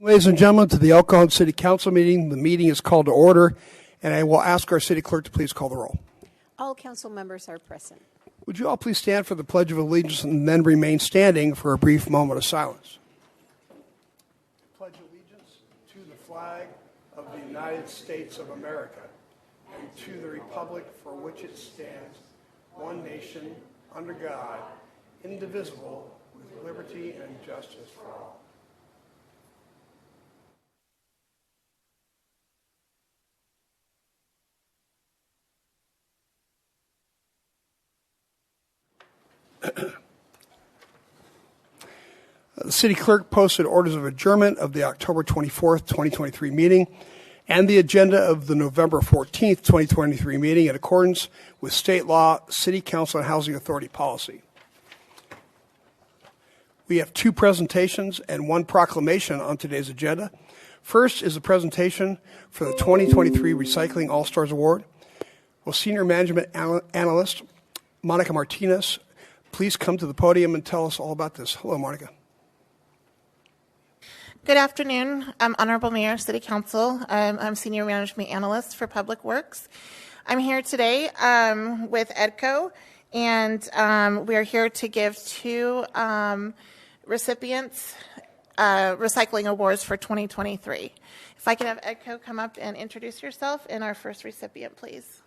Ladies and gentlemen, to the El Cajon City Council meeting. The meeting is called to order, and I will ask our city clerk to please call the roll. All council members are present. Would you all please stand for the Pledge of Allegiance and then remain standing for a brief moment of silence? Pledge allegiance to the flag of the United States of America and to the republic for which it stands, one nation, under God, indivisible, with liberty and justice for all. The city clerk posted orders of adjournment of the October 24th, 2023 meeting and the agenda of the November 14th, 2023 meeting in accordance with state law, City Council and Housing Authority policy. We have two presentations and one proclamation on today's agenda. First is a presentation for the 2023 Recycling All-Stars Award. Will Senior Management Analyst Monica Martinez please come to the podium and tell us all about this. Hello, Monica. Good afternoon. I'm Honorable Mayor, City Council. I'm Senior Management Analyst for Public Works. I'm here today with EDCO, and we are here to give two recipients recycling awards for 2023. If I could have EDCO come up and introduce yourself and our first recipient, please.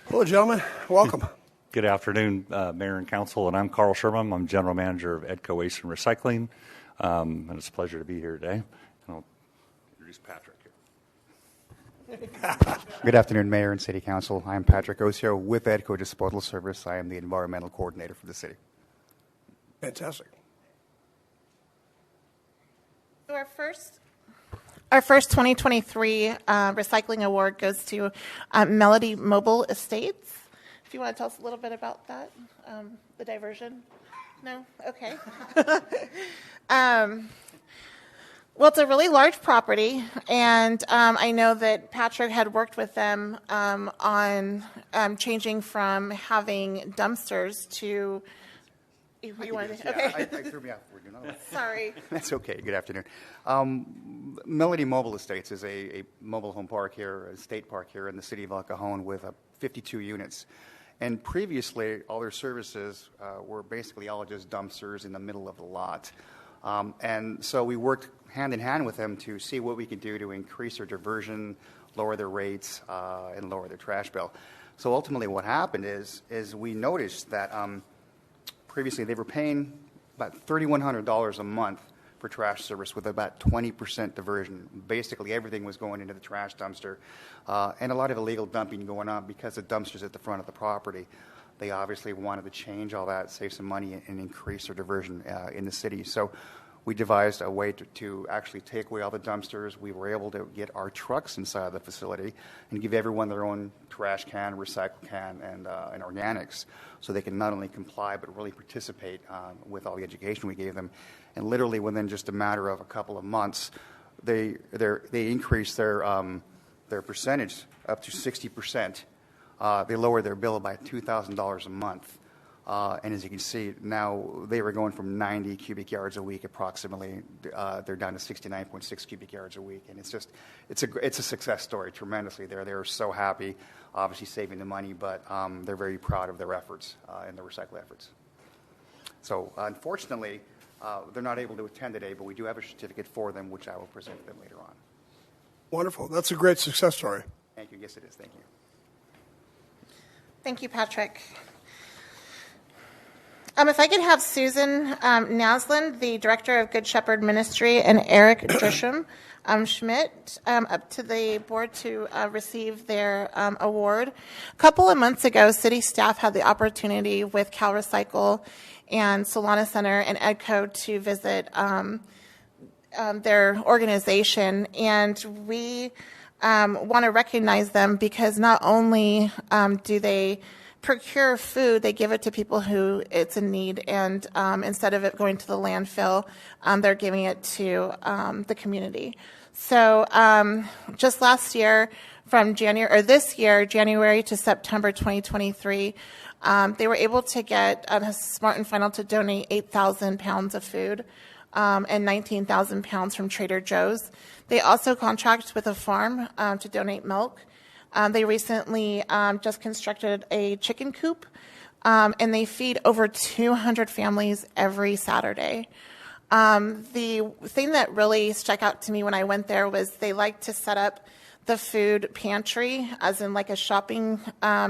Hello, gentlemen. Welcome. Good afternoon, Mayor and Council, and I'm Carl Sherman. I'm General Manager of EDCO Waste and Recycling, and it's a pleasure to be here today. And I'll introduce Patrick here. Good afternoon, Mayor and City Council. I'm Patrick Osio with EDCO Disposal Service. I am the Environmental Coordinator for the city. Fantastic. So our first 2023 recycling award goes to Melody Mobile Estates. If you want to tell us a little bit about that, the diversion. No? Okay. Well, it's a really large property, and I know that Patrick had worked with them on changing from having dumpsters to... Okay. I threw me off. Sorry. That's okay. Good afternoon. Melody Mobile Estates is a mobile home park here, a state park here in the city of El Cajon with 52 units. And previously, all their services were basically all just dumpsters in the middle of the lot. And so we worked hand in hand with them to see what we could do to increase their diversion, lower their rates, and lower their trash bill. So ultimately what happened is we noticed that previously they were paying about $3,100 a month for trash service with about 20% diversion. Basically everything was going into the trash dumpster and a lot of illegal dumping going on because the dumpster's at the front of the property. They obviously wanted to change all that, save some money, and increase their diversion in the city. So we devised a way to actually take away all the dumpsters. We were able to get our trucks inside the facility and give everyone their own trash can, recycle can, and organics, so they can not only comply but really participate with all the education we gave them. And literally within just a matter of a couple of months, they increased their percentage up to 60%. They lowered their bill by $2,000 a month. And as you can see, now they were going from 90 cubic yards a week approximately. They're down to 69.6 cubic yards a week. And it's a success story tremendously. They're so happy, obviously saving the money, but they're very proud of their efforts and their recycle efforts. So unfortunately, they're not able to attend today, but we do have a certificate for them, which I will present to them later on. Wonderful. That's a great success story. Thank you. Yes, it is. Thank you. Thank you, Patrick. If I could have Susan Naslund, the Director of Good Shepherd Ministry, and Eric Drisham Schmidt up to the board to receive their award. A couple of months ago, city staff had the opportunity with Cal Recycle and Solana Center and EDCO to visit their organization, and we want to recognize them because not only do they procure food, they give it to people who it's in need, and instead of it going to the landfill, they're giving it to the community. So just last year, from this year, January to September 2023. They were able to get Smart and Final to donate 8,000 pounds of food and 19,000 pounds from Trader Joe's. They also contract with a farm to donate milk. They recently just constructed a chicken coop, and they feed over 200 families every Saturday. The thing that really stuck out to me when I went there was they like to set up the food pantry as in like a shopping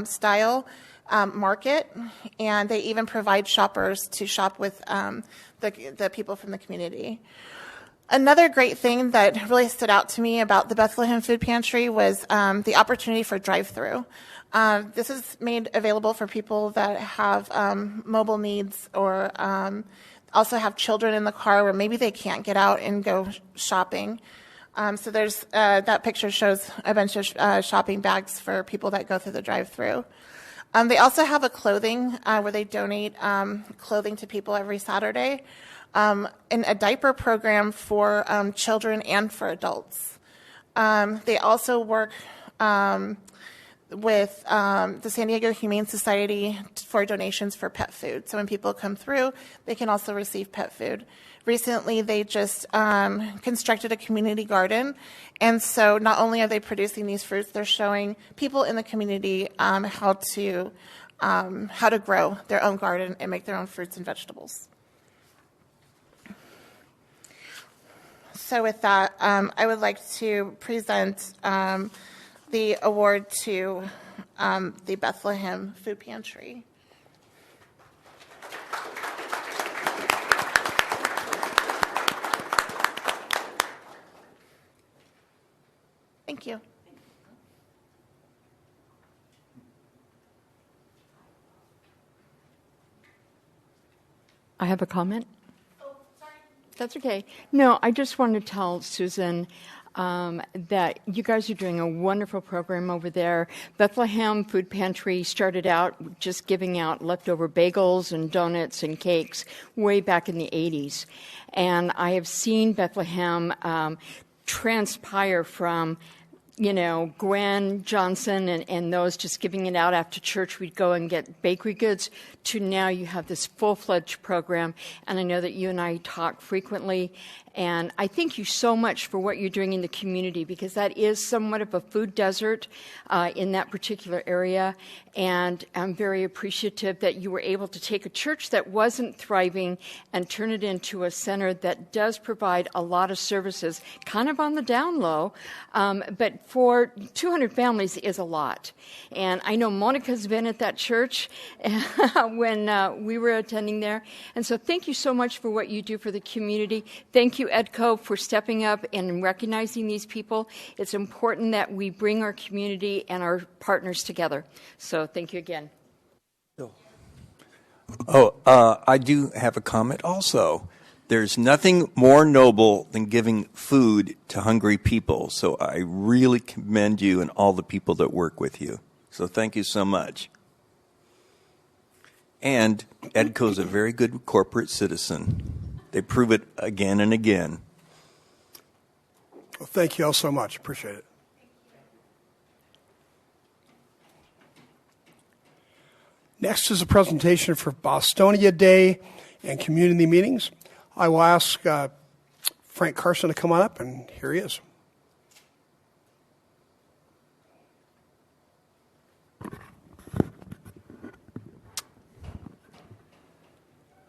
style market, and they even provide shoppers to shop with the people from the community. Another great thing that really stood out to me about the Bethlehem Food Pantry was the opportunity for drive-through. This is made available for people that have mobile needs or also have children in the car where maybe they can't get out and go shopping. So there's that picture shows a bunch of shopping bags for people that go through the drive-through. They also have a clothing where they donate clothing to people every Saturday, and a diaper program for children and for adults. They also work with the San Diego Humane Society for donations for pet food. So when people come through, they can also receive pet food. Recently, they just constructed a community garden, and so not only are they producing these fruits, they're showing people in the community how to grow their own garden and make their own fruits and vegetables. So with that, I would like to present the award to the Bethlehem Food Pantry. Thank you. I have a comment. Oh, sorry. That's okay. No, I just want to tell Susan that you guys are doing a wonderful program over there. Bethlehem Food Pantry started out just giving out leftover bagels and donuts and cakes way back in the 80s. And I have seen Bethlehem transpire from Gwen Johnson and those just giving it out after church. We'd go and get bakery goods to now you have this full-fledged program. And I know that you and I talk frequently. And I thank you so much for what you're doing in the community, because that is somewhat of a food desert in that particular area. And I'm very appreciative that you were able to take a church that wasn't thriving and turn it into a center that does provide a lot of services, kind of on the down low. But for 200 families is a lot. And I know Monica's been at that church when we were attending there. And so thank you so much for what you do for the community. Thank you, EDCO, for stepping up and recognizing these people. It's important that we bring our community and our partners together. So thank you again. I do have a comment also. There's nothing more noble than giving food to hungry people. So I really commend you and all the people that work with you. So thank you so much. And EDCO's a very good corporate citizen. They prove it again and again. Well, thank you all so much. Appreciate it. Next is a presentation for Bostonia Day and community meetings. I will ask Frank Carson to come on up, and here he is.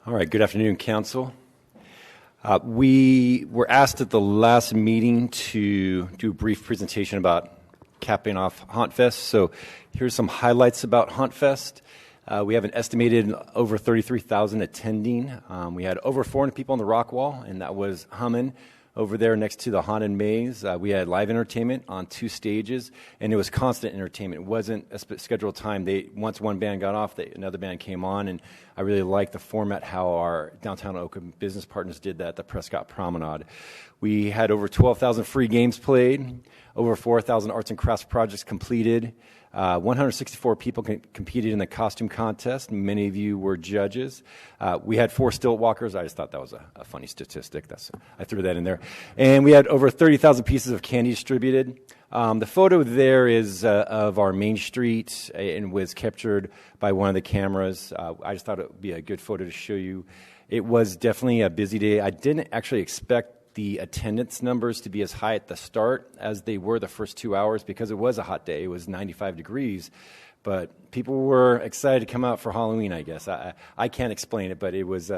All right, good afternoon, Council. We were asked at the last meeting to do a brief presentation about capping off HauntFest. So here's some highlights about HauntFest. We have an estimated over 33,000 attending. We had over 400 people on the rock wall, and that was humming over there next to the Haunted Maze. We had live entertainment on 2 stages, and it was constant entertainment. It wasn't a scheduled time. Once one band got off, another band came on, and I really liked the format, how our downtown Oakland business partners did that at the Prescott Promenade. We had over 12,000 free games played, over 4,000 arts and crafts projects completed. 164 people competed in the costume contest. Many of you were judges. We had 4 stilt walkers. I just thought that was a funny statistic. I threw that in there. And we had over 30,000 pieces of candy distributed. The photo there is of our Main Street and was captured by one of the cameras. I just thought it would be a good photo to show you. It was definitely a busy day. I didn't actually expect the attendance numbers to be as high at the start as they were the first 2 hours because it was a hot day. It was 95 degrees. But people were excited to come out for Halloween, I guess. I can't explain it, but it was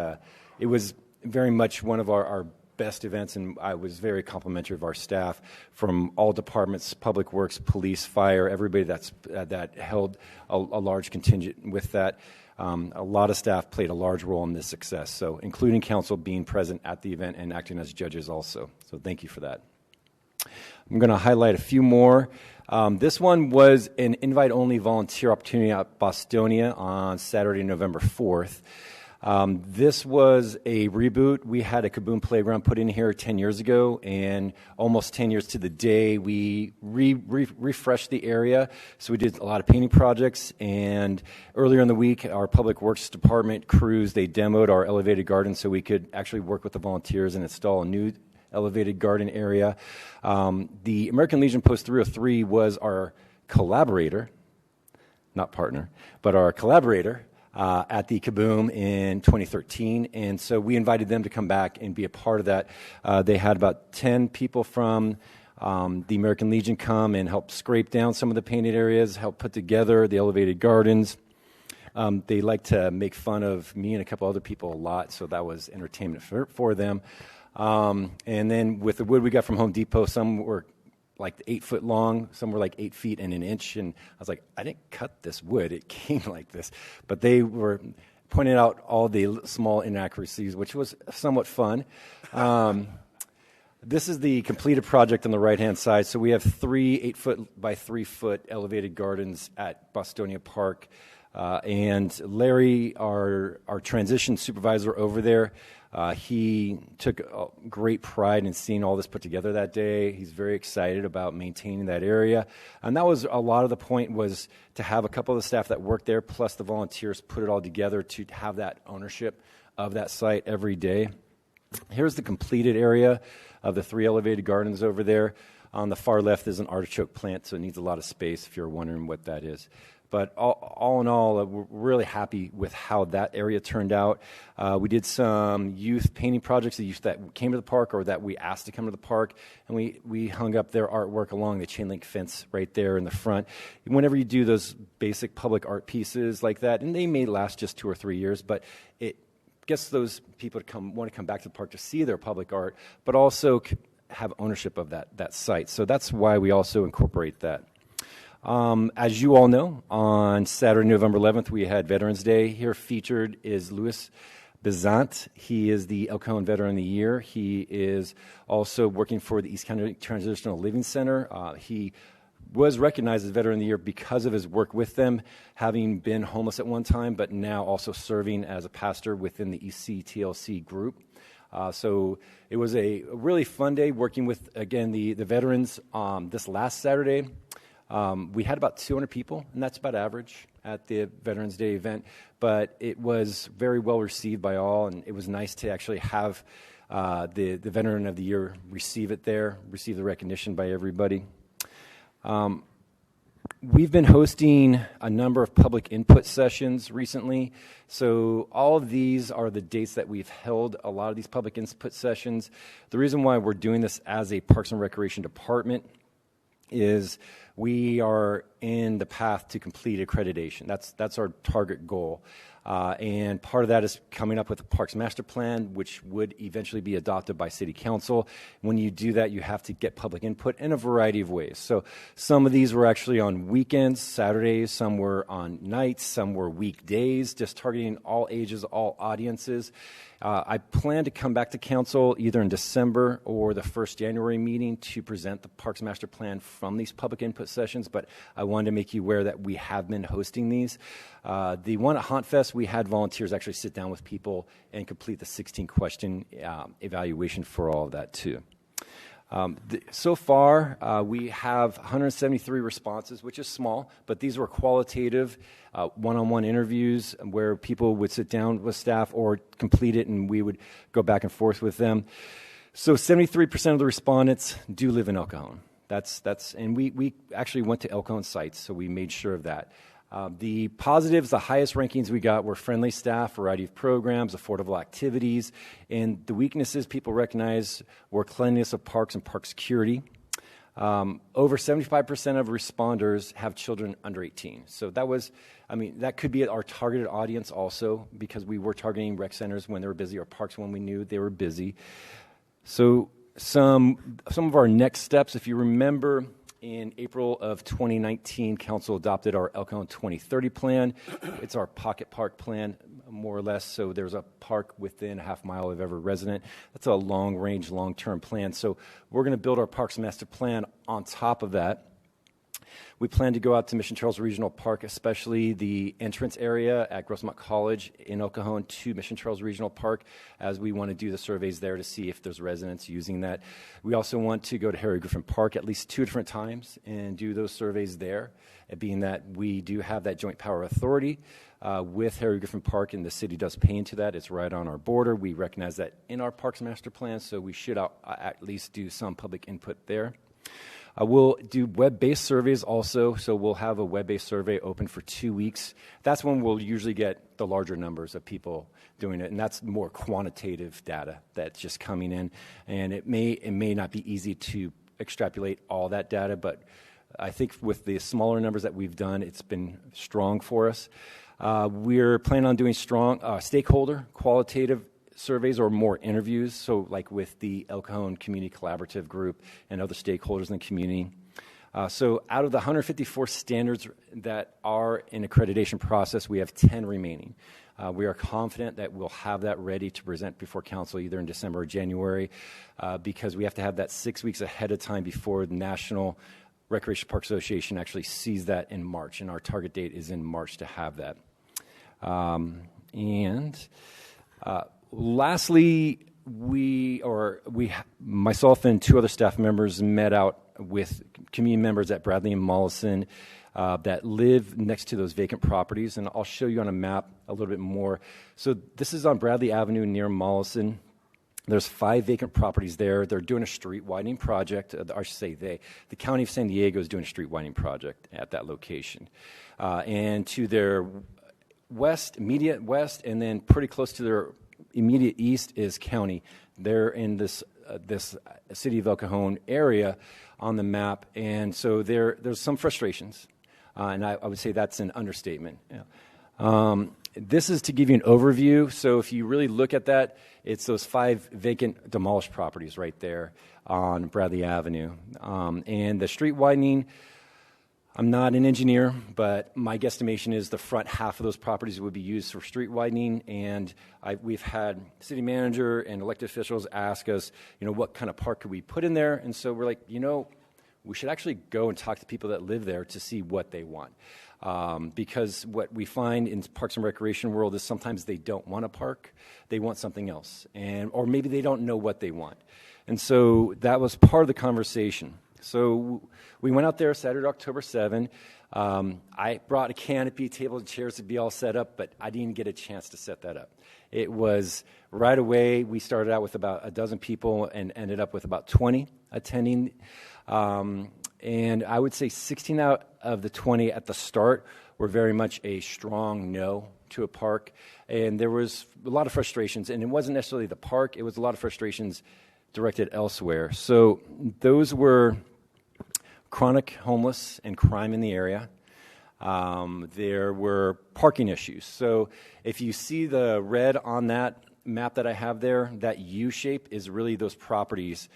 very much one of our best events, and I was very complimentary of our staff from all departments, public works, police, fire, everybody that held a large contingent with that. A lot of staff played a large role in this success, so including council being present at the event and acting as judges also. So thank you for that. I'm going to highlight a few more. This one was an invite-only volunteer opportunity at Bostonia on Saturday, November 4th. This was a reboot. We had a Kaboom playground put in here 10 years ago, and almost 10 years to the day, we refreshed the area. So we did a lot of painting projects, and earlier in the week, our Public Works Department crews, they demoed our elevated garden so we could actually work with the volunteers and install a new elevated garden area. The American Legion Post 303 was our collaborator, not partner, but our collaborator at the Kaboom in 2013, and so we invited them to come back and be a part of that. They had about 10 people from the American Legion come and help scrape down some of the painted areas, help put together the elevated gardens. They like to make fun of me and a couple other people a lot, so that was entertainment for them. And then with the wood we got from Home Depot, some were like 8 foot long, some were like 8 feet and an inch, and I was like, I didn't cut this wood, it came like this. But they were pointing out all the small inaccuracies, which was somewhat fun. This is the completed project on the right-hand side. So we have 3 8-foot by 3-foot elevated gardens at Bostonia Park. And Larry, our transition supervisor over there, he took great pride in seeing all this put together that day. He's very excited about maintaining that area. And that was a lot of the point, was to have a couple of the staff that worked there, plus the volunteers, put it all together to have that ownership of that site every day. Here's the completed area of the 3 elevated gardens over there. On the far left is an artichoke plant, so it needs a lot of space if you're wondering what that is. But all in all, we're really happy with how that area turned out. We did some youth painting projects, the youth that came to the park or that we asked to come to the park, and we hung up their artwork along the chain link fence right there in the front. Whenever you do those basic public art pieces like that, and they may last just 2 or 3 years, but it gets those people to want to come back to the park to see their public art, but also have ownership of that site. So that's why we also incorporate that. As you all know, on Saturday, November 11th, we had Veterans Day. Here featured is Louis Bizant. He is the El Cajon Veteran of the Year. He is also working for the East County Transitional Living Center. He was recognized as Veteran of the Year because of his work with them, having been homeless at one time, but now also serving as a pastor within the ECTLC group. So it was a really fun day working with, again, the veterans. This last Saturday, we had about 200 people, and that's about average at the Veterans Day event, but it was very well received by all, and it was nice to actually have the Veteran of the Year receive the recognition by everybody. We've been hosting a number of public input sessions recently, so all of these are the dates that we've held a lot of these public input sessions. The reason why we're doing this as a Parks and Recreation Department is we are in the path to complete accreditation. That's our target goal. And part of that is coming up with a Parks Master Plan, which would eventually be adopted by City Council. When you do that, you have to get public input in a variety of ways. So some of these were actually on weekends, Saturdays, some were on nights, some were weekdays, just targeting all ages, all audiences. I plan to come back to Council either in December or the first January meeting to present the Parks Master Plan from these public input sessions, but I wanted to make you aware that we have been hosting these. The one at Haunt Fest, we had volunteers actually sit down with people and complete the 16-question evaluation for all of that too. So far, we have 173 responses, which is small, but these were qualitative one-on-one interviews where people would sit down with staff or complete it, and we would go back and forth with them. So 73% of the respondents do live in El Cajon. And we actually went to El Cajon sites, so we made sure of that. The positives, the highest rankings we got were friendly staff, variety of programs, affordable activities, and the weaknesses people recognized were cleanliness of parks and park security. Over 75% of responders have children under 18. So that could be our targeted audience also, because we were targeting rec centers when they were busy or parks when we knew they were busy. So some of our next steps, if you remember, in April of 2019, Council adopted our El Cajon 2030 plan. It's our pocket park plan, more or less. So there's a park within a half mile of every resident. That's a long-range, long-term plan. So we're going to build our Parks Master Plan on top of that. We plan to go out to Mission Trails Regional Park, especially the entrance area at Grossmont College in El Cajon to Mission Trails Regional Park, as we want to do the surveys there to see if there's residents using that. We also want to go to Harry Griffin Park at least 2 different times and do those surveys there, being that we do have that joint power authority with Harry Griffin Park, and the city does pay into that. It's right on our border. We recognize that in our Parks Master Plan, so we should at least do some public input there. We'll do web-based surveys also, so we'll have a web-based survey open for 2 weeks. That's when we'll usually get the larger numbers of people doing it, and that's more quantitative data that's just coming in. And it may not be easy to extrapolate all that data, but I think with the smaller numbers that we've done, it's been strong for us. We're planning on doing strong stakeholder qualitative surveys or more interviews, so like with the El Cajon Community Collaborative Group and other stakeholders in the community. So out of the 154 standards that are in accreditation process, we have 10 remaining. We are confident that we'll have that ready to present before council either in December or January, because we have to have that 6 weeks ahead of time before the National Recreation Park Association actually sees that in March, and our target date is in March to have that. Lastly, myself and 2 other staff members met out with community members at Bradley and Mollison that live next to those vacant properties, and I'll show you on a map a little bit more. So this is on Bradley Avenue near Mollison. There's 5 vacant properties there. They're doing a street widening project. I should say the County of San Diego is doing a street widening project at that location. And to their immediate west, and then pretty close to their immediate east is county. They're in this city of El Cajon area on the map, and so there's some frustrations, and I would say that's an understatement. Yeah. This is to give you an overview. So if you really look at that, it's those 5 vacant demolished properties right there on Bradley Avenue, and the street widening. I'm not an engineer, but my guesstimation is the front half of those properties would be used for street widening, and we've had city manager and elected officials ask us, what kind of park could we put in there, and so we're like, we should actually go and talk to people that live there to see what they want, because what we find in Parks and Recreation world is sometimes they don't want a park, they want something else, or maybe they don't know what they want, and so that was part of the conversation. So we went out there Saturday, October 7. I brought a canopy, table, and chairs to be all set up, but I didn't get a chance to set that up. It was right away. We started out with about a dozen people and ended up with about 20 attending. And I would say 16 out of the 20 at the start were very much a strong no to a park. And there was a lot of frustrations. And it wasn't necessarily the park. It was a lot of frustrations directed elsewhere. So those were chronic homeless and crime in the area. There were parking issues. So if you see the red on that map that I have there, that U shape is really those properties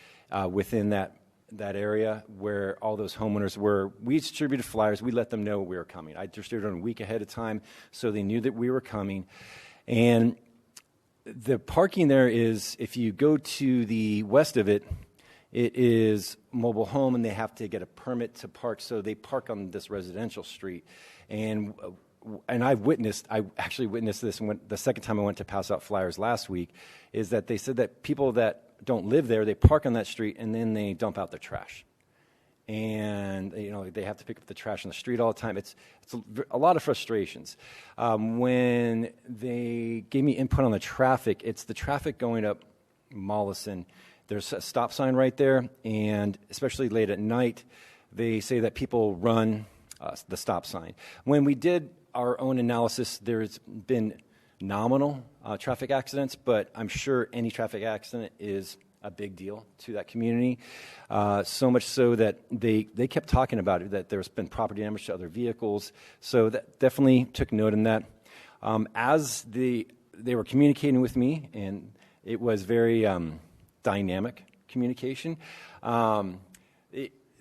within that area where all those homeowners were. We distributed flyers. We let them know we were coming. I distributed them a week ahead of time so they knew that we were coming. And the parking there is, if you go to the west of it, it is mobile home, and they have to get a permit to park, so they park on this residential street. And and I actually witnessed this the second time I went to pass out flyers last week, is that they said that people that don't live there, they park on that street and then they dump out their trash. And they have to pick up the trash on the street all the time. It's a lot of frustrations. When they gave me input on the traffic, it's the traffic going up Mollison. There's a stop sign right there, and especially late at night, they say that people run the stop sign. When we did our own analysis, there's been nominal traffic accidents, but I'm sure any traffic accident is a big deal to that community, so much so that they kept talking about it, that there's been property damage to other vehicles. So that definitely took note in that. As they were communicating with me, and it was very dynamic communication. I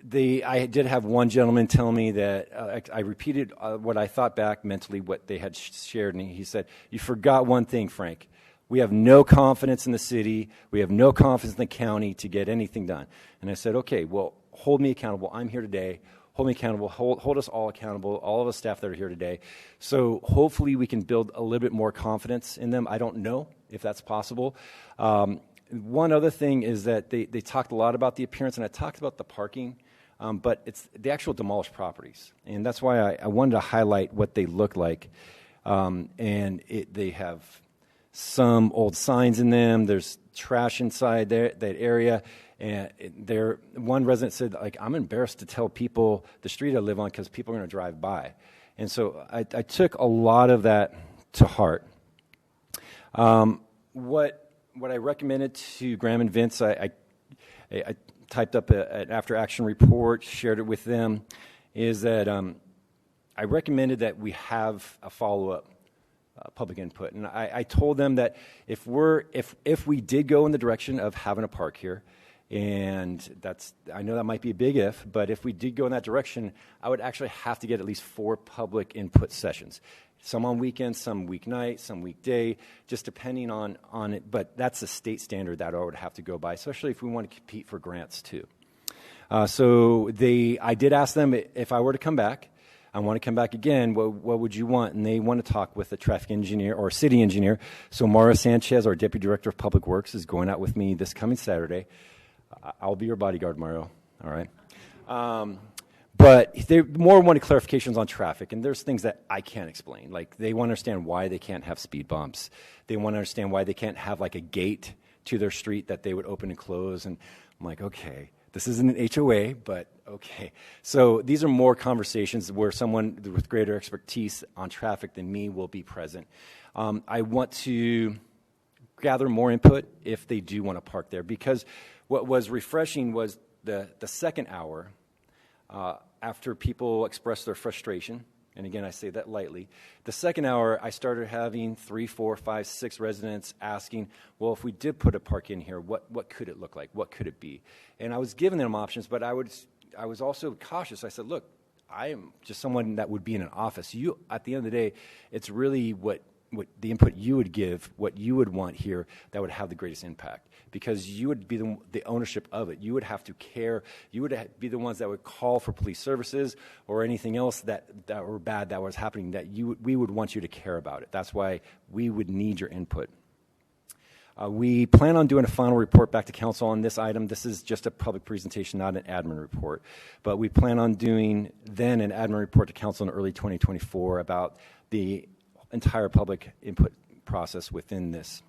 did have one gentleman tell me that I repeated what I thought back mentally, what they had shared, and he said, "You forgot one thing, Frank. We have no confidence in the city. We have no confidence in the county to get anything done." And I said, "Okay, well, hold me accountable. I'm here today. Hold me accountable. Hold us all accountable, all of us staff that are here today. So hopefully we can build a little bit more confidence in them." I don't know if that's possible. One other thing is that they talked a lot about the appearance, and I talked about the parking, but it's the actual demolished properties. And that's why I wanted to highlight what they look like. They have some old signs in them. There's trash inside that area. And one resident said, like, "I'm embarrassed to tell people the street I live on because people are going to drive by." And so I took a lot of that to heart. What I recommended to Graham and Vince, I typed up an after-action report, shared it with them, is that I recommended that we have a follow-up public input. And I told them that if we did go in the direction of having a park here, and I know that might be a big if, but if we did go in that direction, I would actually have to get at least 4 public input sessions. Some on weekends, some weeknight, some weekday, just depending on it. But that's a state standard that I would have to go by, especially if we want to compete for grants too. I did ask them if I were to come back, I want to come back again, what would you want? And they want to talk with a traffic engineer or city engineer. So Mara Sanchez, our Deputy Director of Public Works, is going out with me this coming Saturday. I'll be your bodyguard, Mario. All right. But they more wanted clarifications on traffic, and there's things that I can't explain. Like, they want to understand why they can't have speed bumps. They want to understand why they can't have, like, a gate to their street that they would open and close. And I'm like, okay, this isn't an HOA, but okay. So these are more conversations where someone with greater expertise on traffic than me will be present. I want to gather more input if they do want to park there, because what was refreshing was the second hour, after people expressed their frustration, and again, I say that lightly, the second hour, I started having 3, 4, 5, 6 residents asking, well, if we did put a park in here, what could it look like? What could it be? And I was giving them options, but I was also cautious. I said, look, I am just someone that would be in an office. You, at the end of the day, it's really what the input you would give, what you would want here, that would have the greatest impact, because you would be the ownership of it. You would have to care. You would be the ones that would call for police services or anything else that were bad that was happening, that we would want you to care about it. That's why we would need your input. We plan on doing a final report back to council on this item. This is just a public presentation, not an admin report. But we plan on doing then an admin report to council in early 2024 about the entire public input process within this.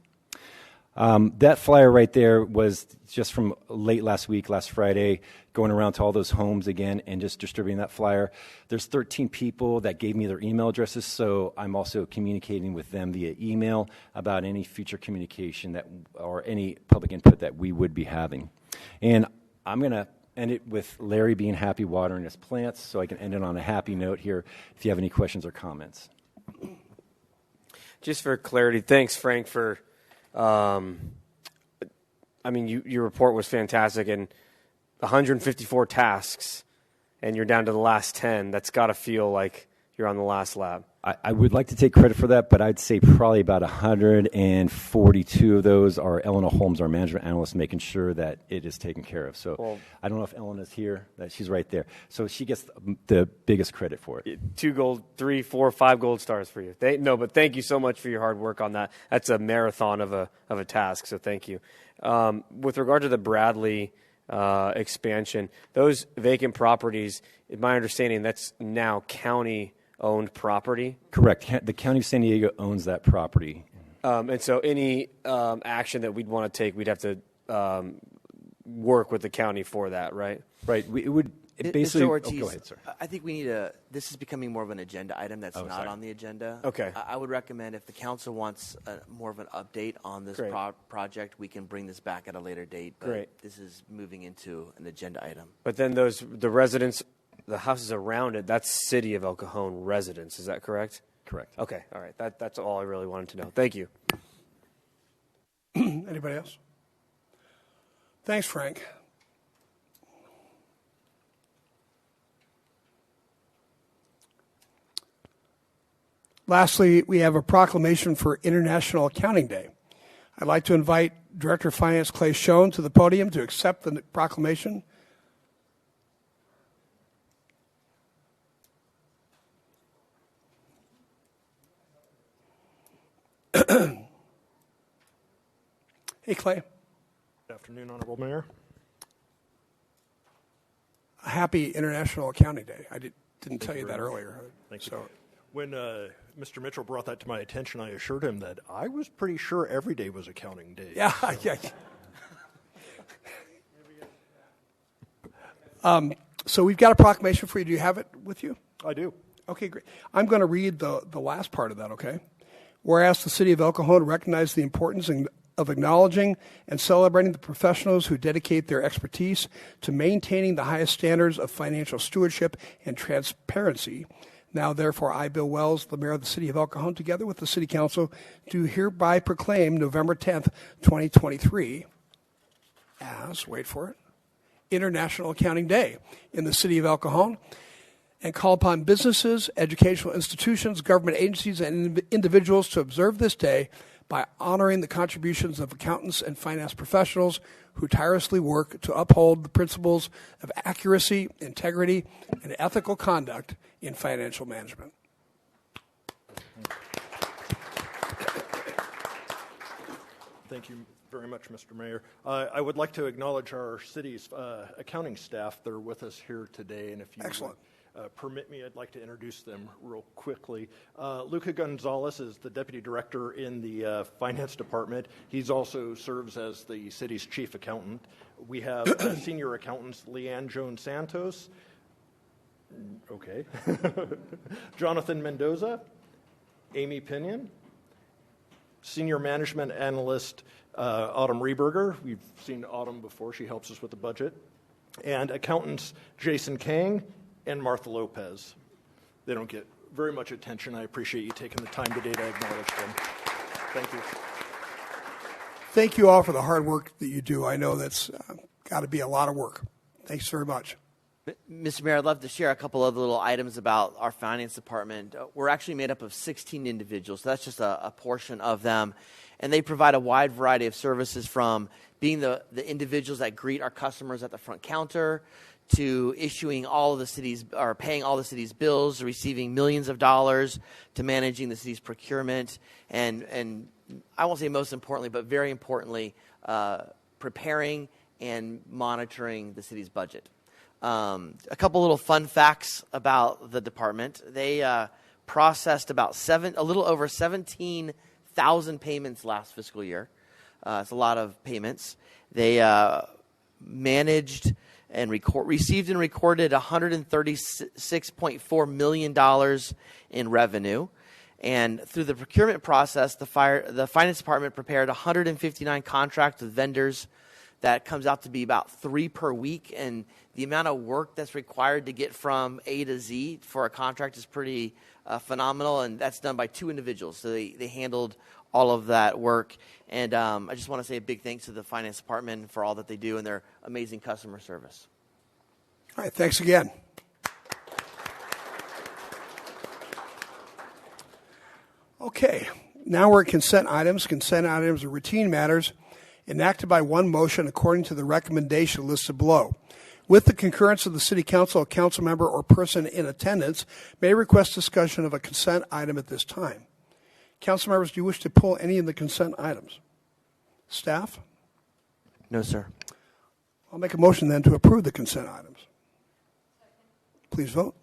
That flyer right there was just from late last week, last Friday, going around to all those homes again and just distributing that flyer. There's 13 people that gave me their email addresses, so I'm also communicating with them via email about any future communication or any public input that we would be having. And I'm going to end it with Larry being happy watering his plants, so I can end it on a happy note here if you have any questions or comments. Just for clarity, thanks, Frank, for, your report was fantastic, and 154 tasks, and you're down to the last 10. That's got to feel like you're on the last lap. I would like to take credit for that, but I'd say probably about 142 of those are Eleanor Holmes, our management analyst, making sure that it is taken care of. So I don't know if Ellen is here. That she's right there. So she gets the biggest credit for it. 2 gold, 3, 4, 5 gold stars for you. But thank you so much for your hard work on that. That's a marathon of a task, so thank you. With regard to the Bradley expansion, those vacant properties, in my understanding, that's now county-owned property. Correct. The County of San Diego owns that property. And so any action that we'd want to take, we'd have to work with the county for that, right? Right. It would basically. Mr. Ortiz, go ahead, sir. I think we need this is becoming more of an agenda item that's not on the agenda. Okay. I would recommend if the council wants more of an update on this project, we can bring this back at a later date. But Great. This is moving into an agenda item. But then the residents, the houses around it, that's City of El Cajon residents. Is that correct? Correct. Okay. All right. That's all I really wanted to know. Thank you. Anybody else? Thanks, Frank. Lastly, we have a proclamation for International Accounting Day. I'd like to invite Director of Finance Cajon to the podium to accept the proclamation. Hey, Clay. Good afternoon, Honorable Mayor. Happy International Accounting Day. I didn't tell you that earlier. Thank you. When Mr. Mitchell brought that to my attention, I assured him that I was pretty sure every day was accounting day. Yeah. So we've got a proclamation for you. Do you have it with you? I do. Okay, great. I'm going to read the last part of that, okay? Whereas the City of El Cajon recognizes the importance of acknowledging and celebrating the professionals who dedicate their expertise to maintaining the highest standards of financial stewardship and transparency. Now, therefore, I, Bill Wells, the mayor of the City of El Cajon, together with the City Council, do hereby proclaim November 10th, 2023 as, wait for it, International Accounting Day in the City of El Cajon, and call upon businesses, educational institutions, government agencies, and individuals to observe this day by honoring the contributions of accountants and finance professionals who tirelessly work to uphold the principles of accuracy, integrity, and ethical conduct in financial management. Thank you very much, Mr. Mayor. I would like to acknowledge our city's accounting staff. They're with us here today, and if you Excellent. Permit me, I'd like to introduce them real quickly. Luca Gonzalez is the Deputy Director in the Finance Department. He's also serves as the city's Chief Accountant. We have Senior Accountants Leanne Jones-Santos. Okay. Jonathan Mendoza. Amy Pinion. Senior Management Analyst Autumn Rehberger. We've seen Autumn before. She helps us with the budget. And Accountants Jason Kang and Martha Lopez. They don't get very much attention. I appreciate you taking the time today to acknowledge them. Thank you. Thank you all for the hard work that you do. I know that's got to be a lot of work. Thanks very much. Mr. Mayor, I'd love to share a couple of little items about our finance department. We're actually made up of 16 individuals, so that's just a portion of them. And they provide a wide variety of services, from being the individuals that greet our customers at the front counter, to issuing all of the city's, or paying all the city's bills, receiving millions of dollars, to managing the city's procurement, and I won't say most importantly, but very importantly, preparing and monitoring the city's budget. A couple little fun facts about the department. They processed about a little over 17,000 payments last fiscal year. It's a lot of payments. They managed and received and recorded $136.4 million in revenue. And through the procurement process, the finance department prepared 159 contracts with vendors. That comes out to be about 3 per week, and the amount of work that's required to get from A to Z for a contract is pretty phenomenal, and that's done by 2 individuals. So they handled all of that work, and I just want to say a big thanks to the finance department for all that they do and their amazing customer service. All right, thanks again. Okay, now we're at consent items. Consent items are routine matters enacted by one motion according to the recommendation listed below. With the concurrence of the City Council, a council member or person in attendance may request discussion of a consent item at this time. Council members, do you wish to pull any of the consent items? Staff? No, sir. I'll make a motion then to approve the consent items. Please vote.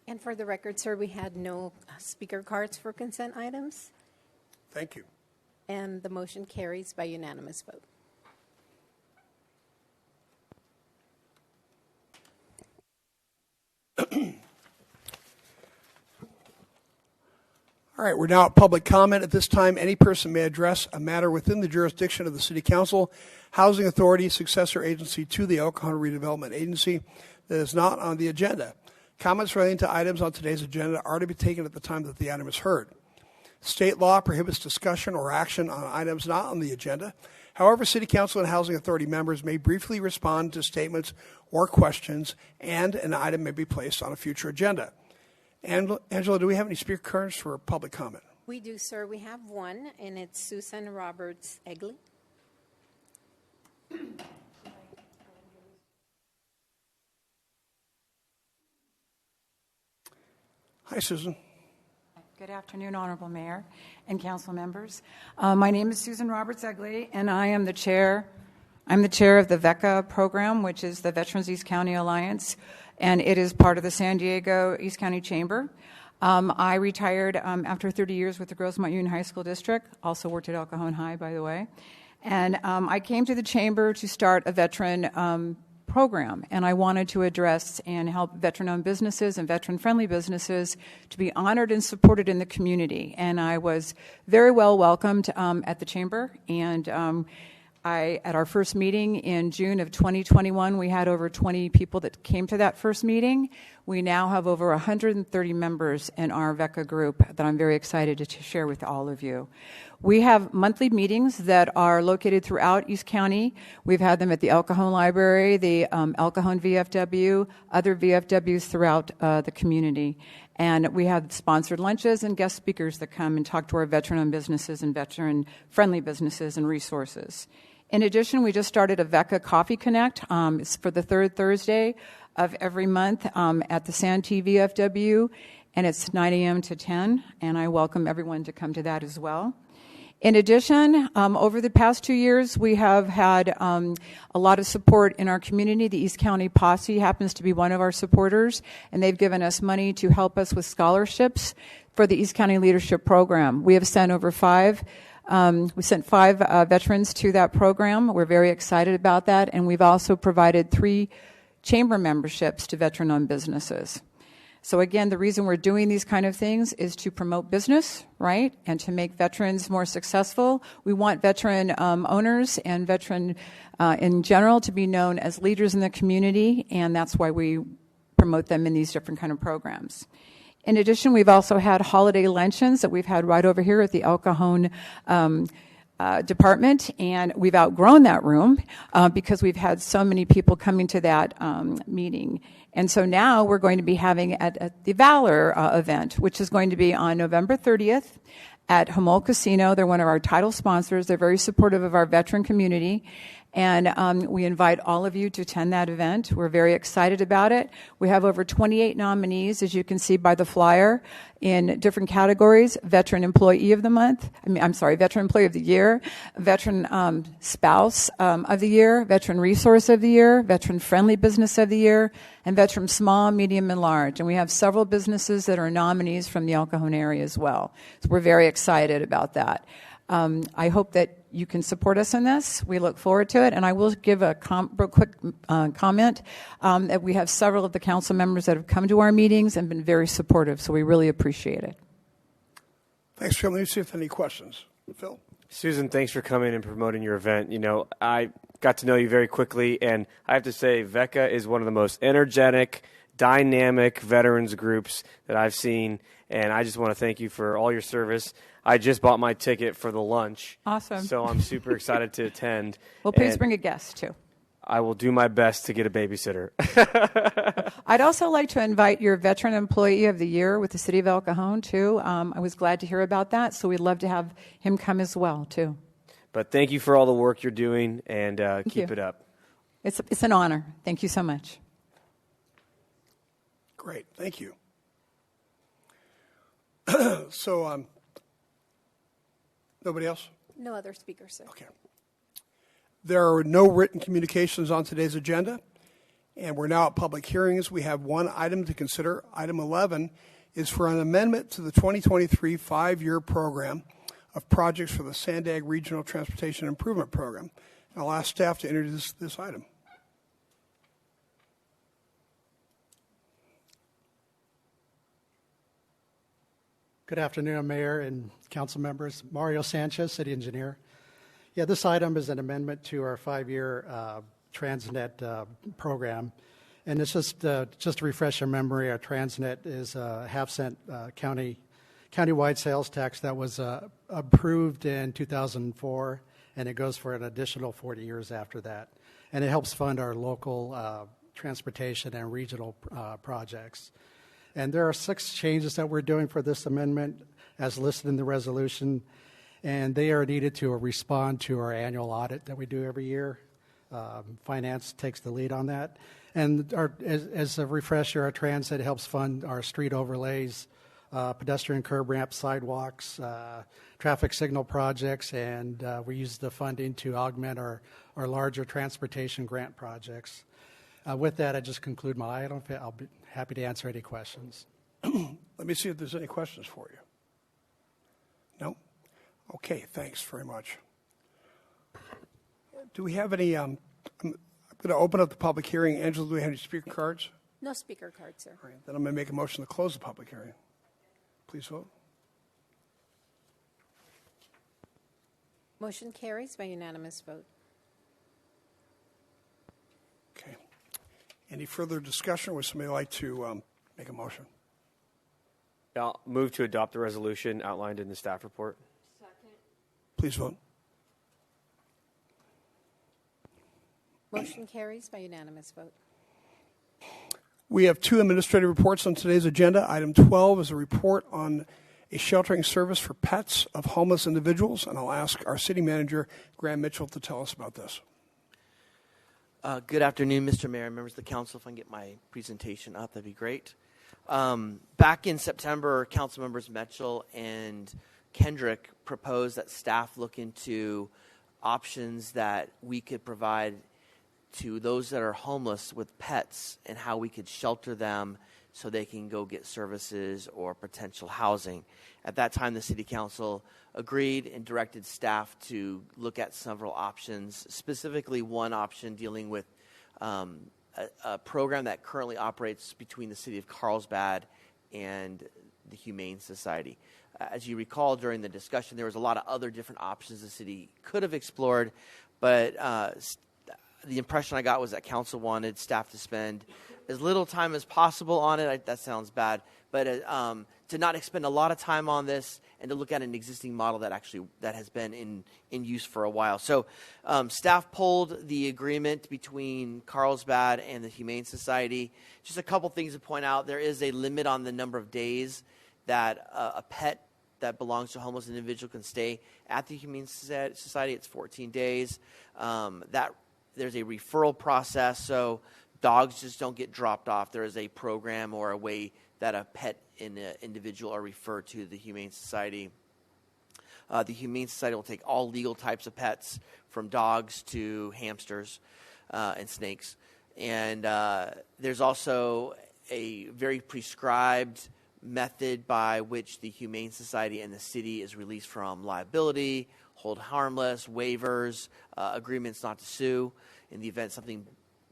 And for the record, sir, we had no speaker cards for consent items, Thank you. and the motion carries by unanimous vote. All right, we're now at public comment. At this time, any person may address a matter within the jurisdiction of the City Council, Housing Authority, successor agency to the El Cajon Redevelopment Agency that is not on the agenda. Comments relating to items on today's agenda are to be taken at the time that the item is heard. State law prohibits discussion or action on items not on the agenda. However, City Council and Housing Authority members may briefly respond to statements or questions, and an item may be placed on a future agenda. Angela, do we have any speaker cards for public comment? We do, sir. We have one, and it's Susan Roberts Egley. Hi, Susan. Good afternoon, Honorable Mayor and council members. My name is Susan Roberts Egley, and I am the chair. I'm the chair of the VECA program, which is the Veterans East County Alliance, and it is part of the San Diego East County Chamber. I retired after 30 years with the Grossmont Union High School District, also worked at El Cajon High, by the way. And I came to the chamber to start a veteran program, and I wanted to address and help veteran-owned businesses and veteran-friendly businesses to be honored and supported in the community. And I was very well welcomed at the chamber, and at our first meeting in June of 2021, we had over 20 people that came to that first meeting. We now have over 130 members in our VECA group that I'm very excited to share with all of you. We have monthly meetings that are located throughout East County. We've had them at the El Cajon Library, the El Cajon VFW, other VFWs throughout the community. And we have sponsored lunches and guest speakers that come and talk to our veteran-owned businesses and veteran-friendly businesses and resources. In addition, we just started a VECA Coffee Connect. It's for the third Thursday of every month at the Santee VFW, and it's 9 a.m. to 10, and I welcome everyone to come to that as well. In addition, over the past 2 years, we have had a lot of support in our community. The East County Posse happens to be one of our supporters, and they've given us money to help us with scholarships for the East County Leadership Program. We have sent over five veterans to that program. We're very excited about that, and we've also provided 3 chamber memberships to veteran-owned businesses. So again, the reason we're doing these kind of things is to promote business, right, and to make veterans more successful. We want veteran owners and veteran in general to be known as leaders in the community, and that's why we promote them in these different kind of programs. In addition, we've also had holiday luncheons that we've had right over here at the El Cajon department, and we've outgrown that room because we've had so many people coming to that meeting. And so now we're going to be having at the Valor event, which is going to be on November 30th at Humboldt Casino. They're one of our title sponsors. They're very supportive of our veteran community. And we invite all of you to attend that event. We're very excited about it. We have over 28 nominees, as you can see by the flyer, in different categories: Veteran Employee of the Month, Veteran Employee of the Year, Veteran Spouse of the Year, Veteran Resource of the Year, Veteran Friendly Business of the Year, and Veteran Small, Medium, and Large. And we have several businesses that are nominees from the El Cajon area as well. So we're very excited about that. I hope that you can support us in this. We look forward to it. And I will give a real quick comment that we have several of the council members that have come to our meetings and been very supportive, so we really appreciate it. Thanks, Phil. Let me see if any questions. Phil? Susan, thanks for coming and promoting your event. You know, I got to know you very quickly, and I have to say VECA is one of the most energetic, dynamic veterans groups that I've seen, and I just want to thank you for all your service. I just bought my ticket for the lunch. Awesome. So I'm super excited to attend. Well, please bring a guest, too. I will do my best to get a babysitter. I'd also like to invite your Veteran Employee of the Year with the City of El Cajon, too. I was glad to hear about that, so we'd love to have him come as well, too. But thank you for all the work you're doing, and keep you. it up. It's an honor. Thank you so much. Great, thank you. So, nobody else? No other speakers, sir. Okay. There are no written communications on today's agenda, and we're now at public hearings. We have one item to consider. Item 11 is for an amendment to the 2023 five-year program of projects for the Sandag Regional Transportation Improvement Program. And I'll ask staff to introduce this item. Good afternoon, Mayor and council members. Mario Sanchez, City Engineer. Yeah, this item is an amendment to our five-year Transnet program. And it's just to refresh your memory, our Transnet is a half-cent countywide sales tax that was approved in 2004, and it goes for an additional 40 years after that. And it helps fund our local transportation and regional projects. And there are 6 changes that we're doing for this amendment as listed in the resolution, and they are needed to respond to our annual audit that we do every year. Finance takes the lead on that. And as a refresher, our transit helps fund our street overlays, pedestrian curb ramps, sidewalks, traffic signal projects, and we use the funding to augment our larger transportation grant projects. With that, I just conclude my item. I'll be happy to answer any questions. Let me see if there's any questions for you. No? Okay, thanks very much. Do we have any, I'm going to open up the public hearing. Angela, do we have any speaker cards? No speaker cards, sir. All right, then I'm going to make a motion to close the public hearing. Please vote. Motion carries by unanimous vote. Okay. Any further discussion? Would somebody like to make a motion? I'll move to adopt the resolution outlined in the staff report. Please vote. Motion carries by unanimous vote. We have 2 administrative reports on today's agenda. Item 12 is a report on a sheltering service for pets of homeless individuals, and I'll ask our city manager, Graham Mitchell, to tell us about this. Good afternoon, Mr. Mayor and members of the council. If I can get my presentation up, that'd be great. Back in September, council members Mitchell and Kendrick proposed that staff look into options that we could provide to those that are homeless with pets and how we could shelter them so they can go get services or potential housing. At that time, the city council agreed and directed staff to look at several options, specifically one option dealing with a program that currently operates between the city of Carlsbad and the Humane Society. As you recall, during the discussion, there was a lot of other different options the city could have explored, but the impression I got was that council wanted staff to spend as little time as possible on it. That sounds bad, but to not expend a lot of time on this and to look at an existing model that has been in use for a while. So staff pulled the agreement between Carlsbad and the Humane Society. Just a couple things to point out. There is a limit on the number of days that a pet that belongs to a homeless individual can stay at the Humane Society. It's 14 days. There's a referral process, so dogs just don't get dropped off. There is a program or a way that a pet and an individual are referred to the Humane Society. The Humane Society will take all legal types of pets, from dogs to hamsters and snakes. And there's also a very prescribed method by which the Humane Society and the city is released from liability, hold harmless, waivers, agreements not to sue in the event something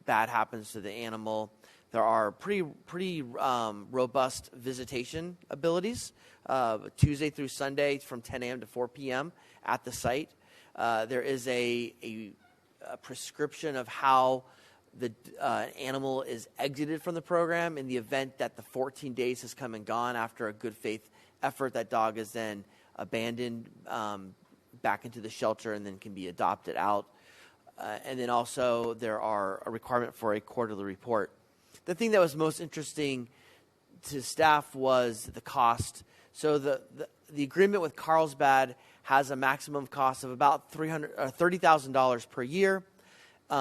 bad happens to the animal. There are pretty robust visitation abilities, Tuesday through Sunday from 10 a.m. to 4 p.m. at the site. There is a prescription of how the animal is exited from the program in the event that the 14 days has come and gone. After a good faith effort, that dog is then abandoned back into the shelter and then can be adopted out. And then also there are a requirement for a quarterly report. The thing that was most interesting to staff was the cost. So the agreement with Carlsbad has a maximum cost of about $30,000 per year.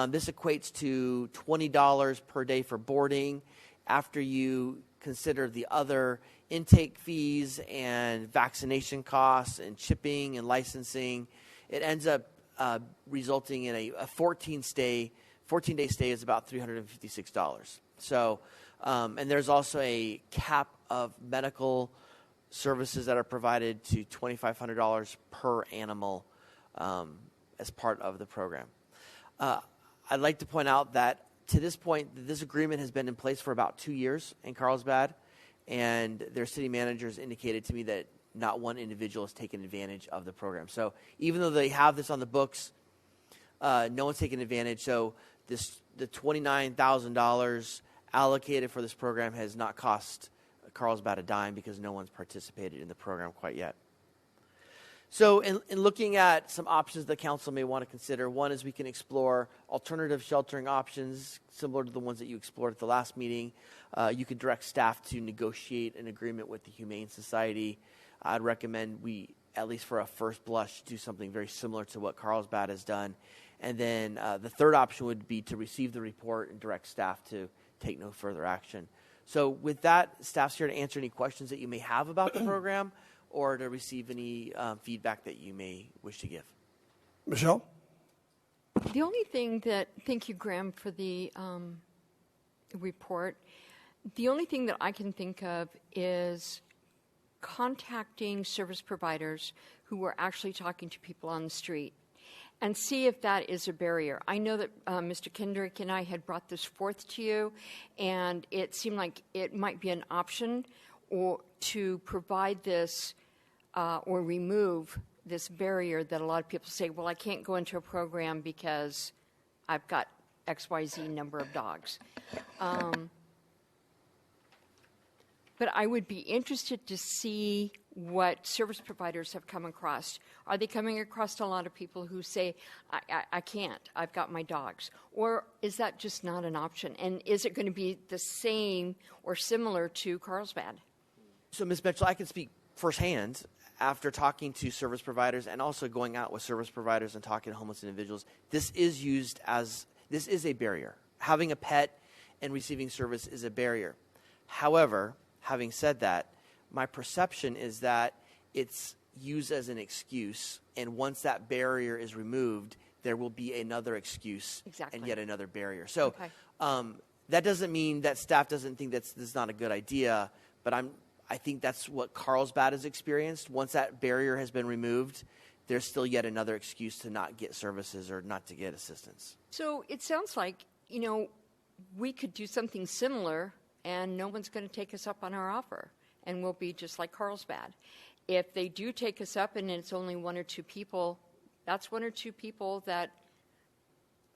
This equates to $20 per day for boarding. After you consider the other intake fees and vaccination costs and shipping and licensing, it ends up resulting in a 14-day stay is about $356. So, and there's also a cap of medical services that are provided to $2,500 per animal as part of the program. I'd like to point out that to this point, this agreement has been in place for about 2 years in Carlsbad, and their city managers indicated to me that not one individual has taken advantage of the program. So even though they have this on the books, no one's taken advantage. So the $29,000 allocated for this program has not cost Carlsbad a dime because no one's participated in the program quite yet. So in looking at some options the council may want to consider, one is we can explore alternative sheltering options similar to the ones that you explored at the last meeting. You could direct staff to negotiate an agreement with the Humane Society. I'd recommend we, at least for a first blush, do something very similar to what Carlsbad has done. And then the third option would be to receive the report and direct staff to take no further action. So with that, staff's here to answer any questions that you may have about the program or to receive any feedback that you may wish to give. Michelle? The only thing that, thank you, Graham, for the report. The only thing that I can think of is contacting service providers who are actually talking to people on the street and see if that is a barrier. I know that Mr. Kendrick and I had brought this forth to you, and it seemed like it might be an option or to provide this or remove this barrier that a lot of people say, well, I can't go into a program because I've got XYZ number of dogs. But I would be interested to see what service providers have come across. Are they coming across a lot of people who say, I can't, I've got my dogs? Or is that just not an option? And is it going to be the same or similar to Carlsbad? So, Ms. Mitchell, I can speak firsthand after talking to service providers and also going out with service providers and talking to homeless individuals. This is a barrier. Having a pet and receiving service is a barrier. However, having said that, my perception is that it's used as an excuse, and once that barrier is removed, there will be another excuse and yet another barrier. So that doesn't mean that staff doesn't think this is not a good idea, but I think that's what Carlsbad has experienced. Once that barrier has been removed, there's still yet another excuse to not get services or not to get assistance. So it sounds like, we could do something similar and no one's going to take us up on our offer, and we'll be just like Carlsbad. If they do take us up and it's only one or two people, that's one or two people that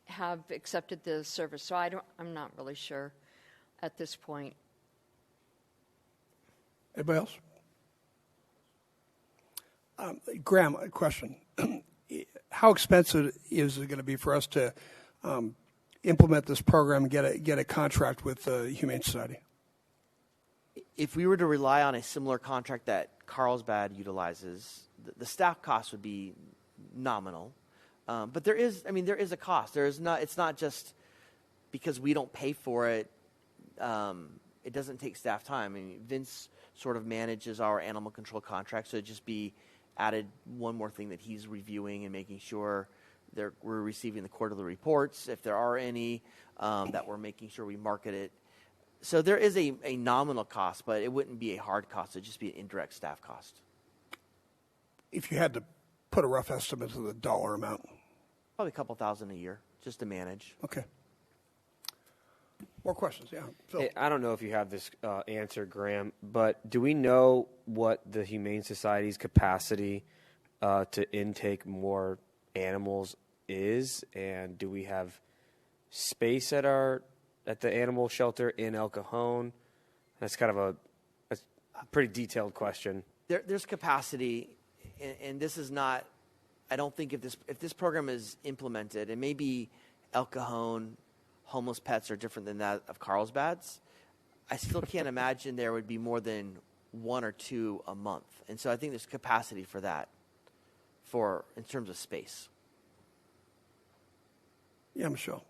have accepted the service. So I'm not really sure at this point. Anybody else? Graham, a question. How expensive is it going to be for us to implement this program and get a contract with the Humane Society? If we were to rely on a similar contract that Carlsbad utilizes, the staff cost would be nominal. But there is a cost. It's not just because we don't pay for it. It doesn't take staff time. I mean, Vince sort of manages our animal control contract, so it'd just be added one more thing that he's reviewing and making sure we're receiving the quarterly reports, if there are any, that we're making sure we market it. So there is a nominal cost, but it wouldn't be a hard cost. It'd just be an indirect staff cost. If you had to put a rough estimate of the dollar amount. Probably a couple thousand a year just to manage. Okay. More questions? Yeah. Phil. Hey, I don't know if you have this answer, Graham, but do we know what the Humane Society's capacity to intake more animals is, and do we have space at the animal shelter in El Cajon? That's kind of a pretty detailed question. There's capacity, and this is not I don't think if this program is implemented, and maybe El Cajon homeless pets are different than that of Carlsbad's, I still can't imagine there would be more than 1 or 2 a month. And so I think there's capacity for that, in terms of space. Yeah, Michelle.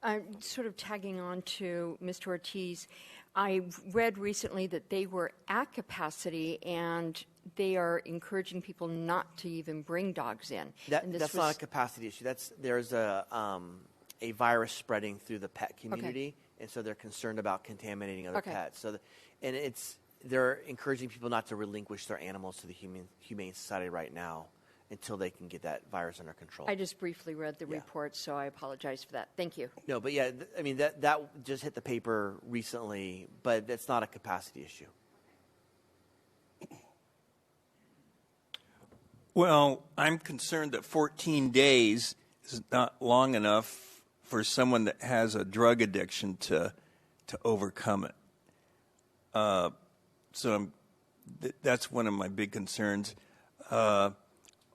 I'm sort of tagging on to Mr. Ortiz. I read recently that they were at capacity and they are encouraging people not to even bring dogs in. That's not a capacity issue. There's a virus spreading through the pet community, and so they're concerned about contaminating other pets. So, they're encouraging people not to relinquish their animals to the Humane Society right now until they can get that virus under control. I just briefly read the report, so I apologize for that. Thank you. No, but yeah, I mean, that just hit the paper recently, but that's not a capacity issue. Well, I'm concerned that 14 days is not long enough for someone that has a drug addiction to overcome it. That's one of my big concerns.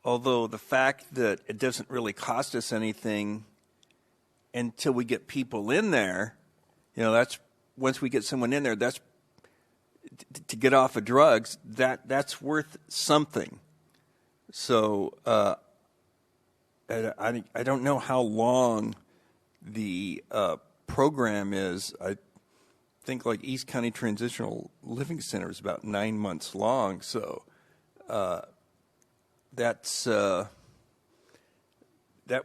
Although the fact that it doesn't really cost us anything until we get people in there, that's once we get someone in there, that's to get off of drugs. That's worth something. So I don't know how long the program is. I think like East County Transitional Living Center is about 9 months long. So that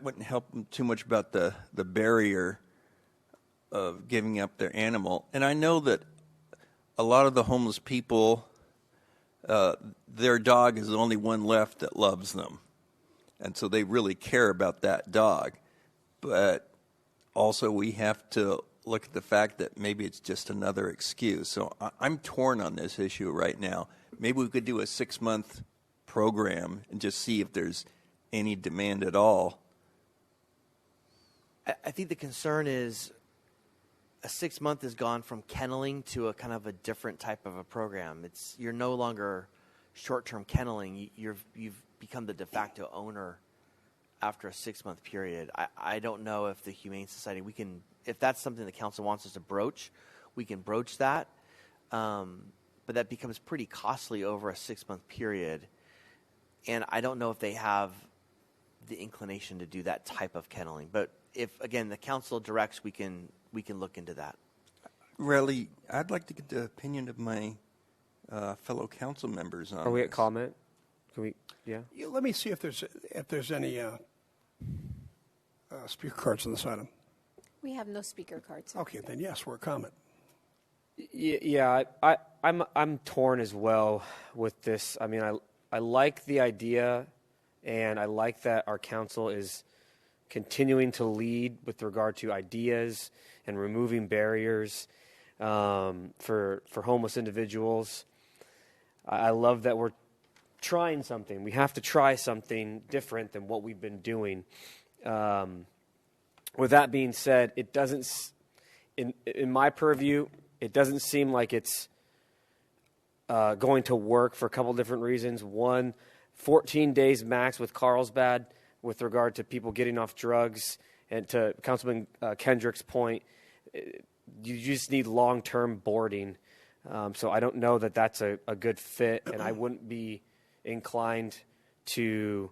wouldn't help them too much about the barrier of giving up their animal. And I know that a lot of the homeless people, their dog is the only one left that loves them. And so they really care about that dog. But also we have to look at the fact that maybe it's just another excuse. So I'm torn on this issue right now. Maybe we could do a 6-month program and just see if there's any demand at all. I think the concern is a 6-month has gone from kenneling to a kind of a different type of a program. You're no longer short-term kenneling. You've become the de facto owner after a 6-month period. I don't know if the Humane Society, if that's something the council wants us to broach, we can broach that. But that becomes pretty costly over a 6-month period. And I don't know if they have the inclination to do that type of kenneling. But if, again, the council directs, we can look into that. Really, I'd like to get the opinion of my fellow council members on Are we this. at comment? Can we? Yeah. Let me see if there's any speaker cards on this item. We have no speaker cards. Okay, then yes, we're a comment. Yeah, I'm torn as well with this. I mean, I like the idea, and I like that our council is continuing to lead with regard to ideas and removing barriers for homeless individuals. I love that we're trying something. We have to try something different than what we've been doing. With that being said, it doesn't, in my purview, it doesn't seem like it's going to work for a couple different reasons. One, 14 days max with Carlsbad with regard to people getting off drugs. And to Councilman Kendrick's point, you just need long-term boarding. So I don't know that that's a good fit, and I wouldn't be inclined to,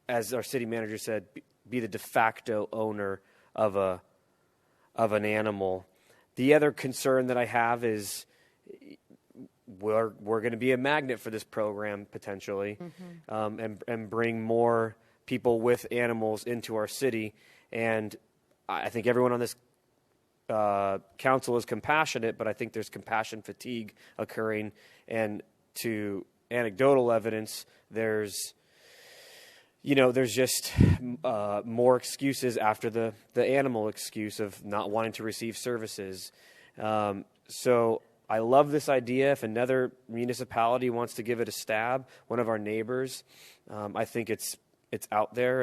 as our city manager said, be the de facto owner of an animal. The other concern that I have is we're going to be a magnet for this program potentially, and bring more people with animals into our city. And I think everyone on this council is compassionate, but I think there's compassion fatigue occurring. And to anecdotal evidence, there's just more excuses after the animal excuse of not wanting to receive services. So I love this idea. If another municipality wants to give it a stab, one of our neighbors, I think it's out there,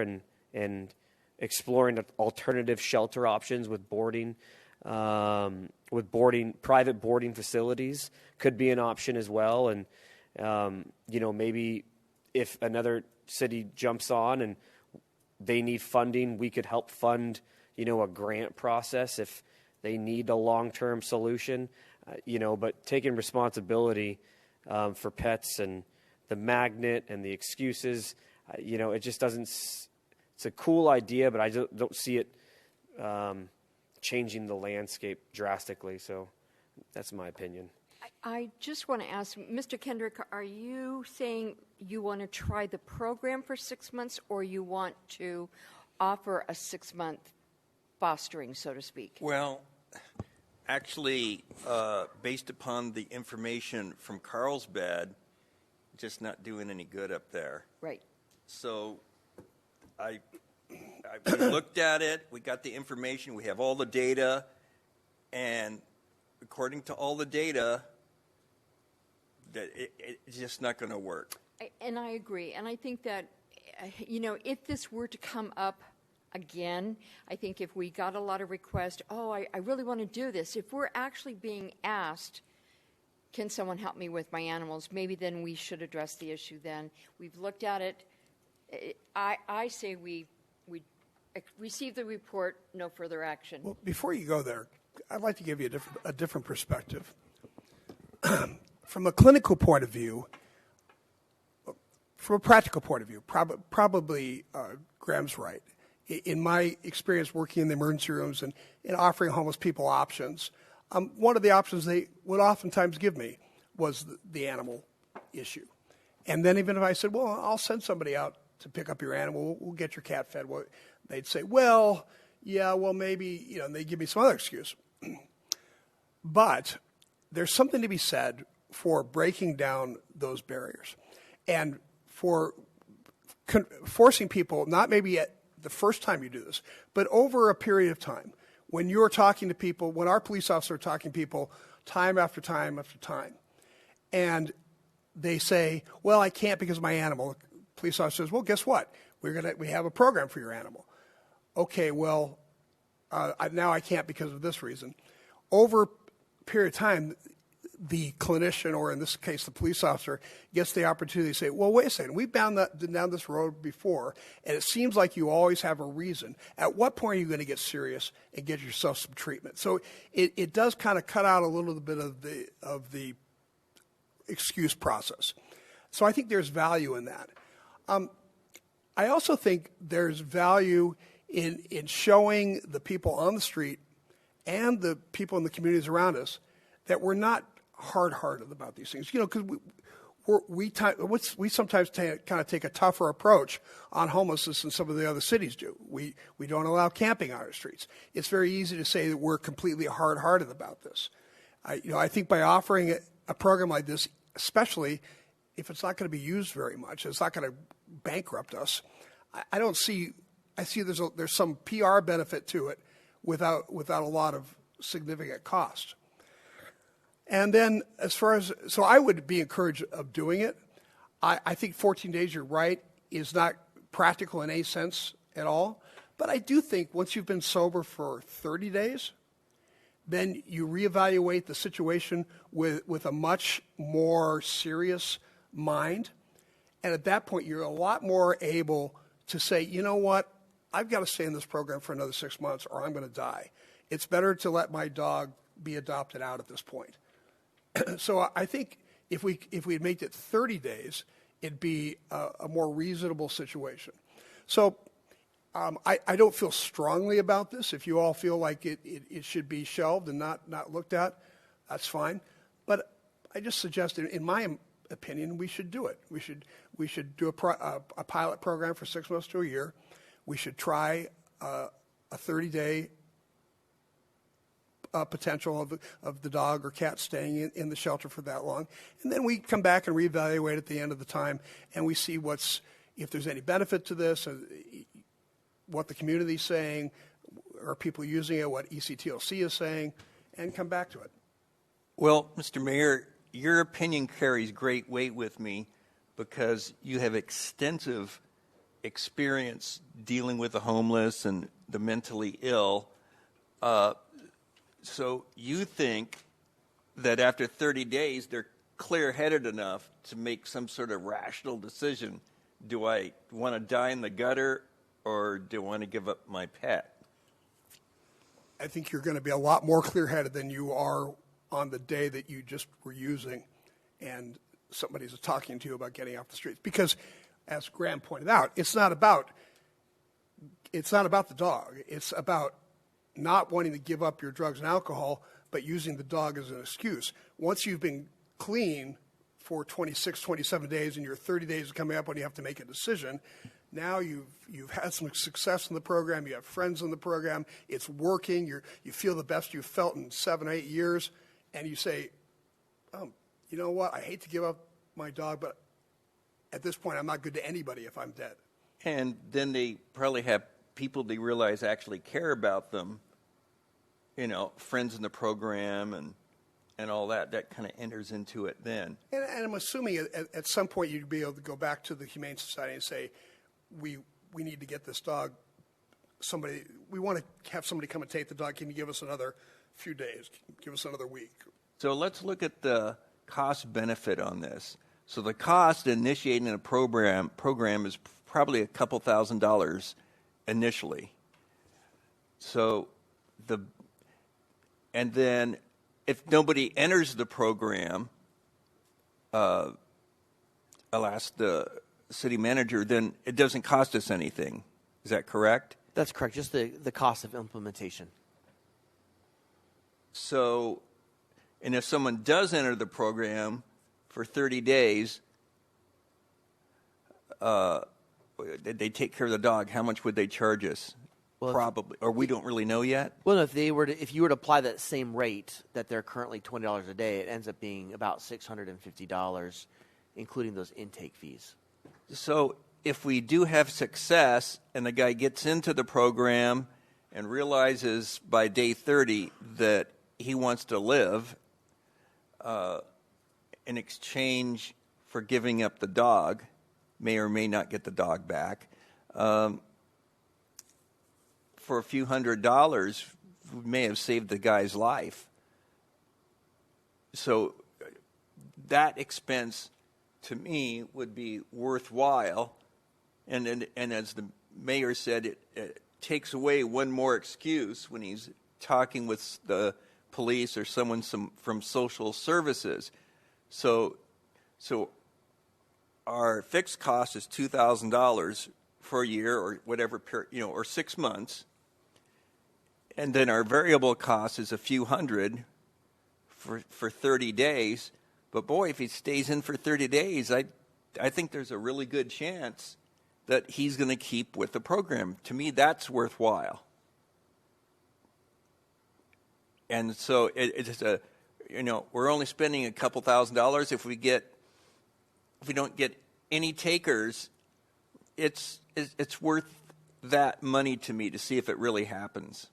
and exploring alternative shelter options with private boarding facilities could be an option as well. And maybe if another city jumps on and they need funding, we could help fund, a grant process if they need a long-term solution, but taking responsibility for pets and the magnet and the excuses, it just doesn't, it's a cool idea, but I don't see it changing the landscape drastically. So that's my opinion. I just want to ask, Mr. Kendrick, are you saying you want to try the program for 6 months, or you want to offer a 6-month fostering, so to speak? Well, actually, based upon the information from Carlsbad, just not doing any good up there. Right. So we looked at it, we got the information, we have all the data, and according to all the data, that it's just not going to work. And I agree. And I think that, if this were to come up again, I think if we got a lot of requests, I really want to do this. If we're actually being asked, can someone help me with my animals, maybe then we should address the issue then. We've looked at it. I say we receive the report, no further action. Well, before you go there, I'd like to give you a different perspective. From a clinical point of view, from a practical point of view, probably Graham's right. In my experience working in the emergency rooms and offering homeless people options, one of the options they would oftentimes give me was the animal issue. And then even if I said, well, I'll send somebody out to pick up your animal, we'll get your cat fed, they'd say, well, yeah, well, maybe, and they give me some other excuse. But there's something to be said for breaking down those barriers and for forcing people, not maybe at the first time you do this, but over a period of time, when you're talking to people, when our police officers are talking to people time after time after time, and they say, well, I can't because of my animal. The police officer says, well, guess what? We have a program for your animal. Okay, well, now I can't because of this reason. Over a period of time, the clinician, or in this case, the police officer, gets the opportunity to say, well, wait a second, we've been down this road before, and it seems like you always have a reason. At what point are you going to get serious and get yourself some treatment? So it does kind of cut out a little bit of the excuse process. So I think there's value in that. I also think there's value in showing the people on the street and the people in the communities around us that we're not hard-hearted about these things. Because we sometimes kind of take a tougher approach on homelessness than some of the other cities do. We don't allow camping on our streets. It's very easy to say that we're completely hard-hearted about this. I think by offering a program like this, especially if it's not going to be used very much, it's not going to bankrupt us. I see there's some PR benefit to it without a lot of significant cost. And then so I would be encouraged of doing it. I think 14 days, you're right, is not practical in any sense at all. But I do think once you've been sober for 30 days, then you reevaluate the situation with a much more serious mind. And at that point, you're a lot more able to say, you know what, I've got to stay in this program for another 6 months or I'm going to die. It's better to let my dog be adopted out at this point. So I think if we had made it 30 days, it'd be a more reasonable situation. So I don't feel strongly about this. If you all feel like it should be shelved and not looked at, that's fine. But I just suggest, in my opinion, we should do it. We should do a pilot program for 6 months to a year. We should try a 30-day potential of the dog or cat staying in the shelter for that long. And then we come back and reevaluate at the end of the time, and we see if there's any benefit to this, what the community's saying, are people using it, what ECTLC is saying, and come back to it. Well, Mr. Mayor, your opinion carries great weight with me because you have extensive experience dealing with the homeless and the mentally ill. So you think that after 30 days, they're clear-headed enough to make some sort of rational decision. Do I want to die in the gutter, or do I want to give up my pet? I think you're going to be a lot more clear-headed than you are on the day that you just were using and somebody's talking to you about getting off the streets. Because, as Graham pointed out, it's not about the dog. It's about not wanting to give up your drugs and alcohol, but using the dog as an excuse. Once you've been clean for 26, 27 days and your 30 days is coming up when you have to make a decision, now you've had some success in the program, you have friends in the program, it's working, you feel the best you've felt in 7 or 8 years, and you say, you know what, I hate to give up my dog, but at this point I'm not good to anybody if I'm dead. And then they probably have people they realize actually care about them, friends in the program and all that kind of enters into it then. And I'm assuming at some point you'd be able to go back to the Humane Society and say, we need to get this dog, we want to have somebody come and take the dog. Can you give us another few days? Give us another week? So let's look at the cost benefit on this. So the cost initiating a program is probably a couple $1,000s initially. So and then if nobody enters the program, I'll ask the city manager, then it doesn't cost us anything. Is that correct? That's correct, just the cost of implementation. So, and if someone does enter the program for 30 days, they take care of the dog, how much would they charge us? Well, probably, or we don't really know yet? Well, if you were to apply that same rate that they're currently $20 a day, it ends up being about $650, including those intake fees. So if we do have success and the guy gets into the program and realizes by day 30 that he wants to live in exchange for giving up the dog, may or may not get the dog back, for a few $100s, we may have saved the guy's life. So that expense, to me, would be worthwhile. And as the mayor said, it takes away one more excuse when he's talking with the police or someone from social services. So our fixed cost is $2,000 for a year or whatever, or 6 months. And then our variable cost is a few hundred for 30 days. But boy, if he stays in for 30 days, I think there's a really good chance that he's going to keep with the program. To me, that's worthwhile. And so it's we're only spending a couple $1,000s. If we don't get any takers, it's worth that money to me to see if it really happens.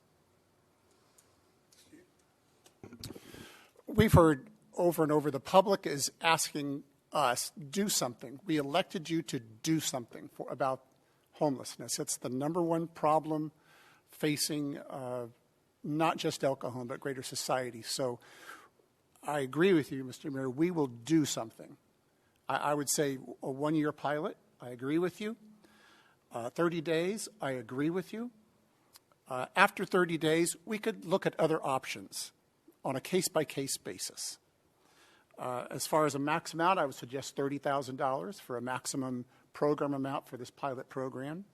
We've heard over and over the public is asking us do something. We elected you to do something about homelessness. It's the number one problem facing not just El Cajon but greater society. So I agree with you, Mr. Mayor. We will do something. I would say a 1-year pilot. I agree with you. 30 days. I agree with you. After 30 days, we could look at other options on a case-by-case basis. As far as a max amount, I would suggest $30,000 for a maximum program amount for this pilot program.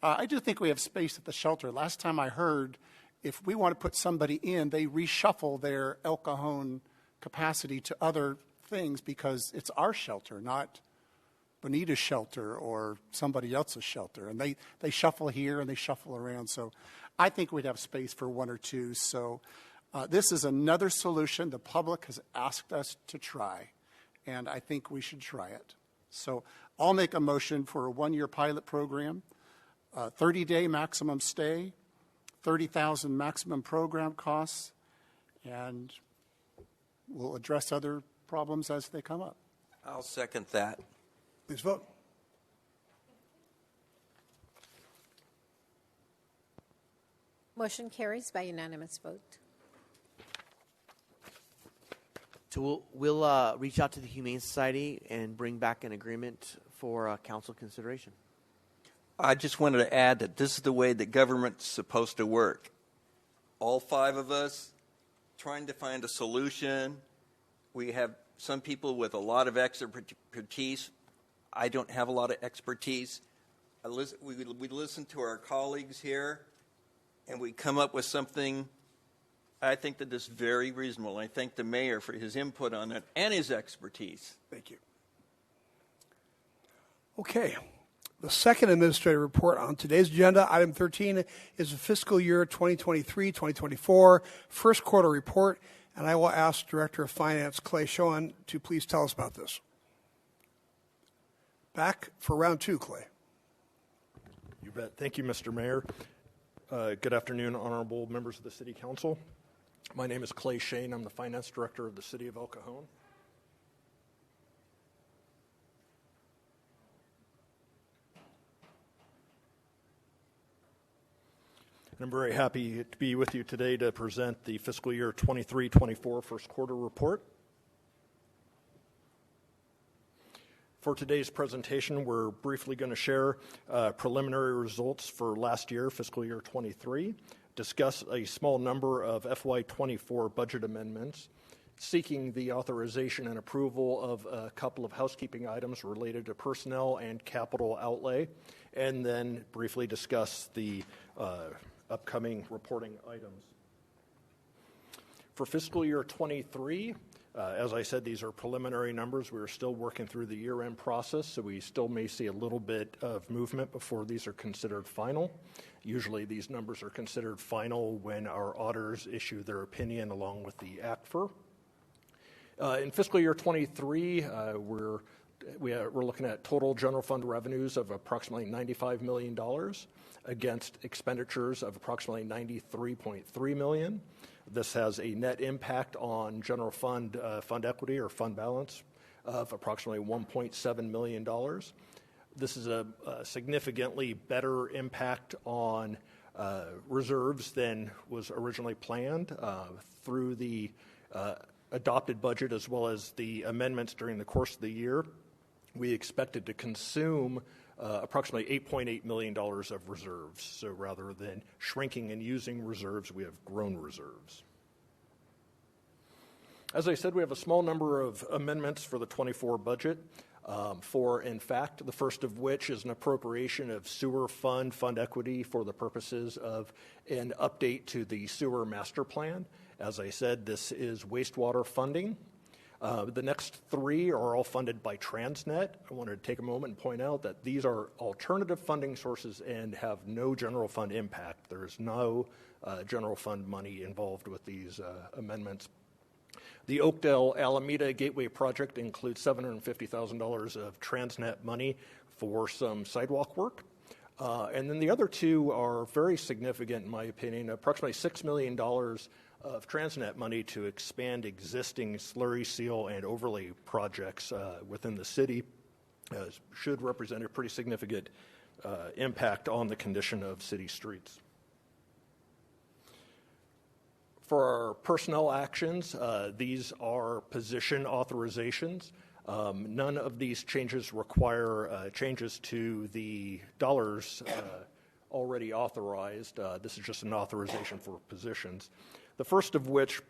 I do think we have space at the shelter. Last time I heard, if we want to put somebody in, they reshuffle their El Cajon capacity to other things because it's our shelter, not Bonita's shelter or somebody else's shelter. And they shuffle here and they shuffle around. So I think we'd have space for 1 or 2. So this is another solution the public has asked us to try, and I think we should try it. So I'll make a motion for a 1-year pilot program, 30-day maximum stay, $30,000 maximum program costs, and we'll address other problems as they come up. I'll second that. Please vote. Motion carries by unanimous vote. So we'll reach out to the Humane Society and bring back an agreement for council consideration. I just wanted to add that this is the way that government's supposed to work. All five of us trying to find a solution. We have some people with a lot of expertise. I don't have a lot of expertise. We listen to our colleagues here, and we come up with something. I think that is very reasonable. I thank the mayor for his input on it and his expertise. Thank you. Okay. The second administrative report on today's agenda, item 13, is the fiscal year 2023-2024 first quarter report, and I will ask Director of Finance Cajon to please tell us about this. Back for round two, Clay. You bet. Thank you, Mr. Mayor. Good afternoon, honorable members of the City Council. My name is Clay Shane. I'm the Finance Director of the City of El Cajon. And I'm very happy to be with you today to present the fiscal year 23-24 first quarter report. For today's presentation, we're briefly going to share preliminary results for last year, fiscal year 23, discuss a small number of FY24 budget amendments, seeking the authorization and approval of a couple of housekeeping items related to personnel and capital outlay, and then briefly discuss the upcoming reporting items. For fiscal year 23, as I said, these are preliminary numbers. We're still working through the year-end process, so we still may see a little bit of movement before these are considered final. Usually these numbers are considered final when our auditors issue their opinion along with the ACFR. In fiscal year 23, we're looking at total general fund revenues of approximately $95 million against expenditures of approximately $93.3 million. This has a net impact on general fund equity or fund balance of approximately $1.7 million. This is a significantly better impact on reserves than was originally planned through the adopted budget as well as the amendments during the course of the year. We expected to consume approximately $8.8 million of reserves. So rather than shrinking and using reserves, we have grown reserves. As I said, we have a small number of amendments for the 24 budget. Four, in fact, the first of which is an appropriation of sewer fund equity for the purposes of an update to the sewer master plan. As I said, this is wastewater funding. The next three are all funded by Transnet. I wanted to take a moment and point out that these are alternative funding sources and have no general fund impact. There is no general fund money involved with these amendments. The Oakdale Alameda Gateway project includes $750,000 of Transnet money for some sidewalk work. And then the other two are very significant, in my opinion, approximately $6 million of Transnet money to expand existing slurry seal and overlay projects within the city should represent a pretty significant impact on the condition of city streets. For our personnel actions, these are position authorizations. None of these changes require changes to the dollars already authorized. This is just an authorization for positions. The first of which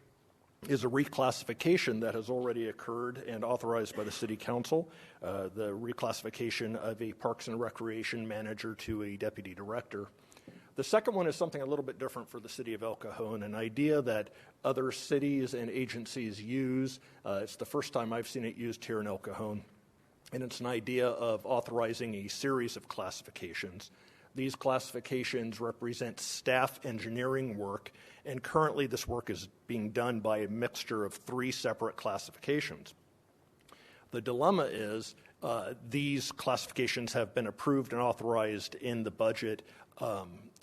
is a reclassification that has already occurred and authorized by the City Council, the reclassification of a Parks and Recreation manager to a deputy director. The second one is something a little bit different for the City of El Cajon, an idea that other cities and agencies use. It's the first time I've seen it used here in El Cajon, and it's an idea of authorizing a series of classifications. These classifications represent staff engineering work, and currently this work is being done by a mixture of three separate classifications. The dilemma is these classifications have been approved and authorized in the budget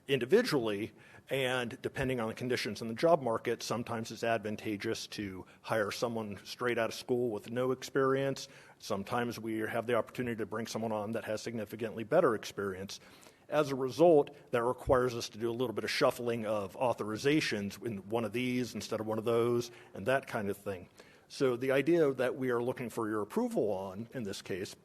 individually, and depending on the conditions in the job market, sometimes it's advantageous to hire someone straight out of school with no experience. Sometimes we have the opportunity to bring someone on that has significantly better experience. As a result, that requires us to do a little bit of shuffling of authorizations in one of these instead of one of those and that kind of thing. So the idea that we are looking for your approval on, in this case,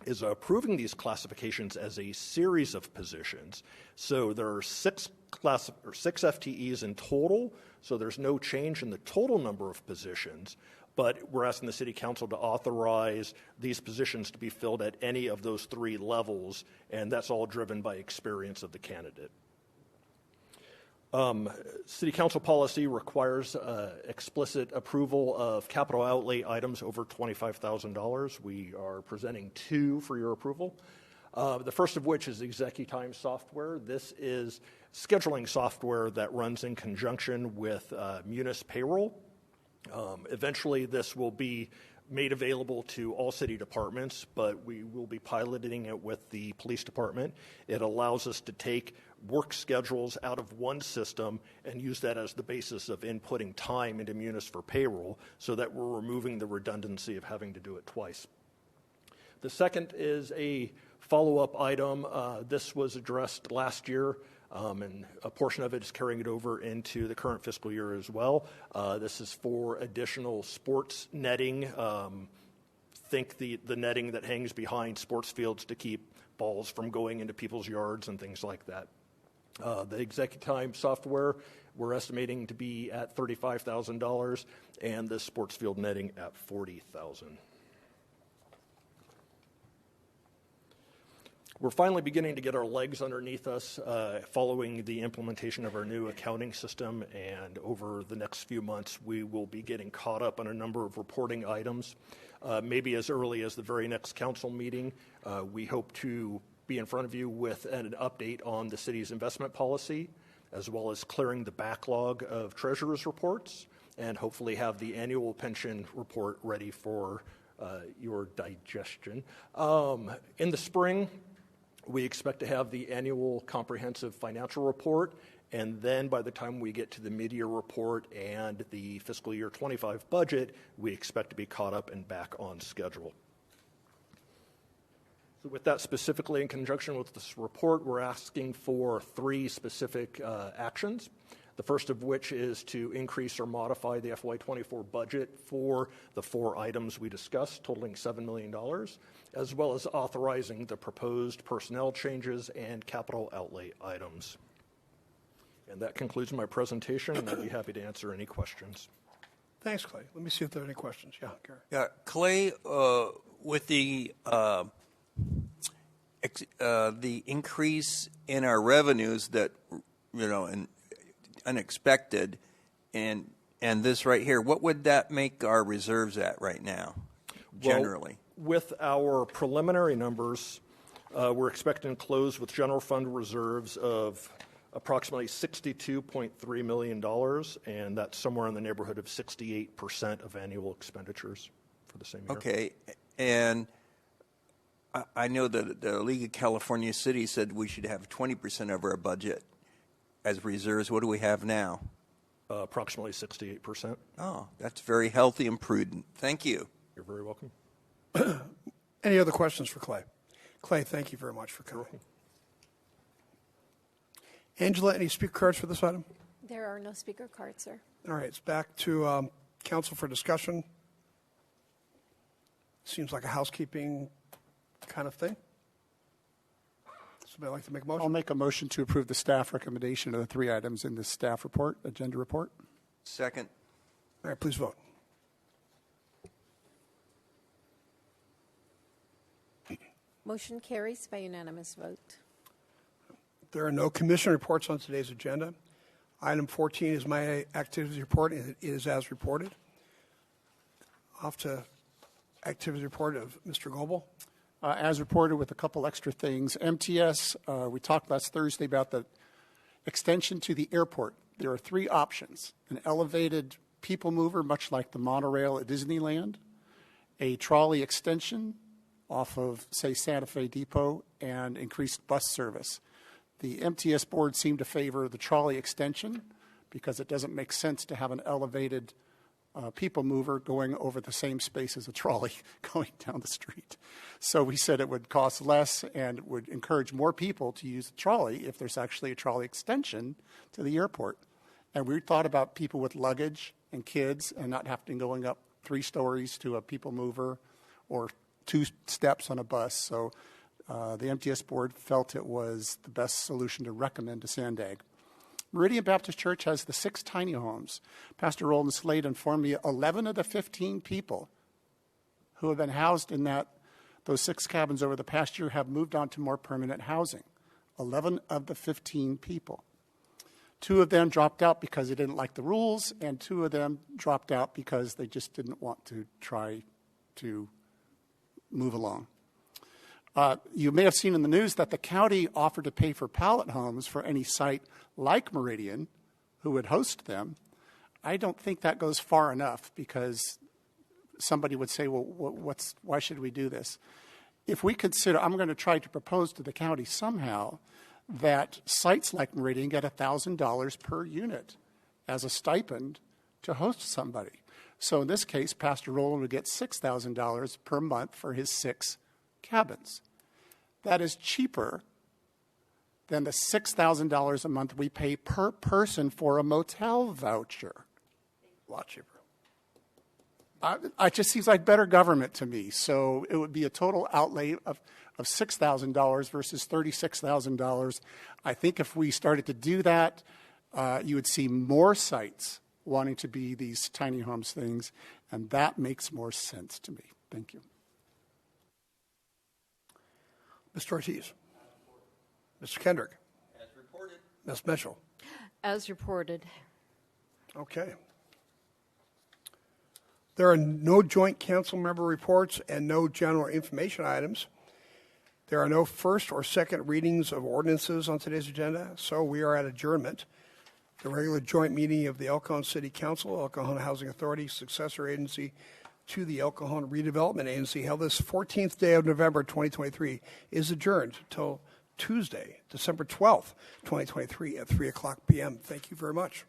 is approving these classifications as a series of positions. So there are six FTEs in total, so there's no change in the total number of positions, but we're asking the City Council to authorize these positions to be filled at any of those 3 levels, and that's all driven by experience of the candidate. City Council policy requires explicit approval of capital outlay items over $25,000. We are presenting 2 for your approval. The first of which is ExecuTime software. This is scheduling software that runs in conjunction with Munis payroll. Eventually, this will be made available to all city departments, but we will be piloting it with the police department. It allows us to take work schedules out of one system and use that as the basis of inputting time into Munis for payroll, so that we're removing the redundancy of having to do it twice. The second is a follow-up item. This was addressed last year, and a portion of it is carrying it over into the current fiscal year as well. This is for additional sports netting. Think the netting that hangs behind sports fields to keep balls from going into people's yards and things like that. The ExecuTime software we're estimating to be at $35,000, and the sports field netting at $40,000. We're finally beginning to get our legs underneath us following the implementation of our new accounting system, and over the next few months we will be getting caught up on a number of reporting items. Maybe as early as the very next council meeting, we hope to be in front of you with an update on the city's investment policy, as well as clearing the backlog of treasurer's reports, and hopefully have the annual pension report ready for your digestion. In the spring, we expect to have the annual comprehensive financial report, and then by the time we get to the mid-year report and the fiscal year 25 budget, we expect to be caught up and back on schedule. So with that, specifically in conjunction with this report, we're asking for 3 specific actions. The first of which is to increase or modify the FY24 budget for the 4 items we discussed, totaling $7 million, as well as authorizing the proposed personnel changes and capital outlay items. And that concludes my presentation, and I'd be happy to answer any questions. Thanks, Clay. Let me see if there are any questions. Yeah, Gary. Yeah, Clay, with the increase in our revenues that, and unexpected, and this right here, what would that make our reserves at right now, generally? Well, with our preliminary numbers, we're expecting to close with general fund reserves of approximately $62.3 million, and that's somewhere in the neighborhood of 68% of annual expenditures for the same year. Okay, and I know that the League of California Cities said we should have 20% of our budget as reserves. What do we have now? Approximately 68%. Oh, that's very healthy and prudent. Thank you. You're very welcome. Any other questions for Clay? Clay, thank you very much for coming. Angela, any speaker cards for this item? There are no speaker cards, sir. All right, it's back to council for discussion. Seems like a housekeeping kind of thing. Somebody like to make a motion? I'll make a motion to approve the staff recommendation of the 3 items in the staff report, agenda report. Second. All right, please vote. Motion carries by unanimous vote. There are no commission reports on today's agenda. Item 14 is my activities report, and it is as reported. Off to activities report of Mr. Goebel. As reported, with a couple extra things. MTS, we talked last Thursday about the extension to the airport. There are 3 options: an elevated people mover, much like the monorail at Disneyland, a trolley extension off of, say, Santa Fe Depot, and increased bus service. The MTS board seemed to favor the trolley extension because it doesn't make sense to have an elevated people mover going over the same space as a trolley going down the street. So we said it would cost less and would encourage more people to use the trolley if there's actually a trolley extension to the airport. And we thought about people with luggage and kids and not having to going up 3 stories to a people mover or 2 steps on a bus. So the MTS board felt it was the best solution to recommend to Sandag. Meridian Baptist Church has the 6 tiny homes. Pastor Roland Slade informed me 11 of the 15 people who have been housed in those 6 cabins over the past year have moved on to more permanent housing. 11 of the 15 people. 2 of them dropped out because they didn't like the rules, and 2 of them dropped out because they just didn't want to try to move along. You may have seen in the news that the county offered to pay for pallet homes for any site like Meridian who would host them. I don't think that goes far enough, because somebody would say, well, why should we do this? If we consider, I'm going to try to propose to the county somehow that sites like Meridian get $1,000 per unit as a stipend to host somebody. So in this case, Pastor Roland would get $6,000 per month for his 6 cabins. That is cheaper than the $6,000 a month we pay per person for a motel voucher. A lot cheaper. It just seems like better government to me. So it would be a total outlay of $6,000 versus $36,000. I think if we started to do that, you would see more sites wanting to be these tiny homes things, and that makes more sense to me. Thank you. Mr. Ortiz. Mr. Kendrick. As reported. Ms. Mitchell. As reported. Okay. There are no joint council member reports and no general information items. There are no first or second readings of ordinances on today's agenda, so we are at adjournment. The regular joint meeting of the El Cajon City Council, El Cajon Housing Authority, successor agency to the El Cajon Redevelopment Agency, held this 14th day of November 2023, is adjourned till Tuesday, December 12th, 2023 at 3 o'clock p.m. Thank you very much.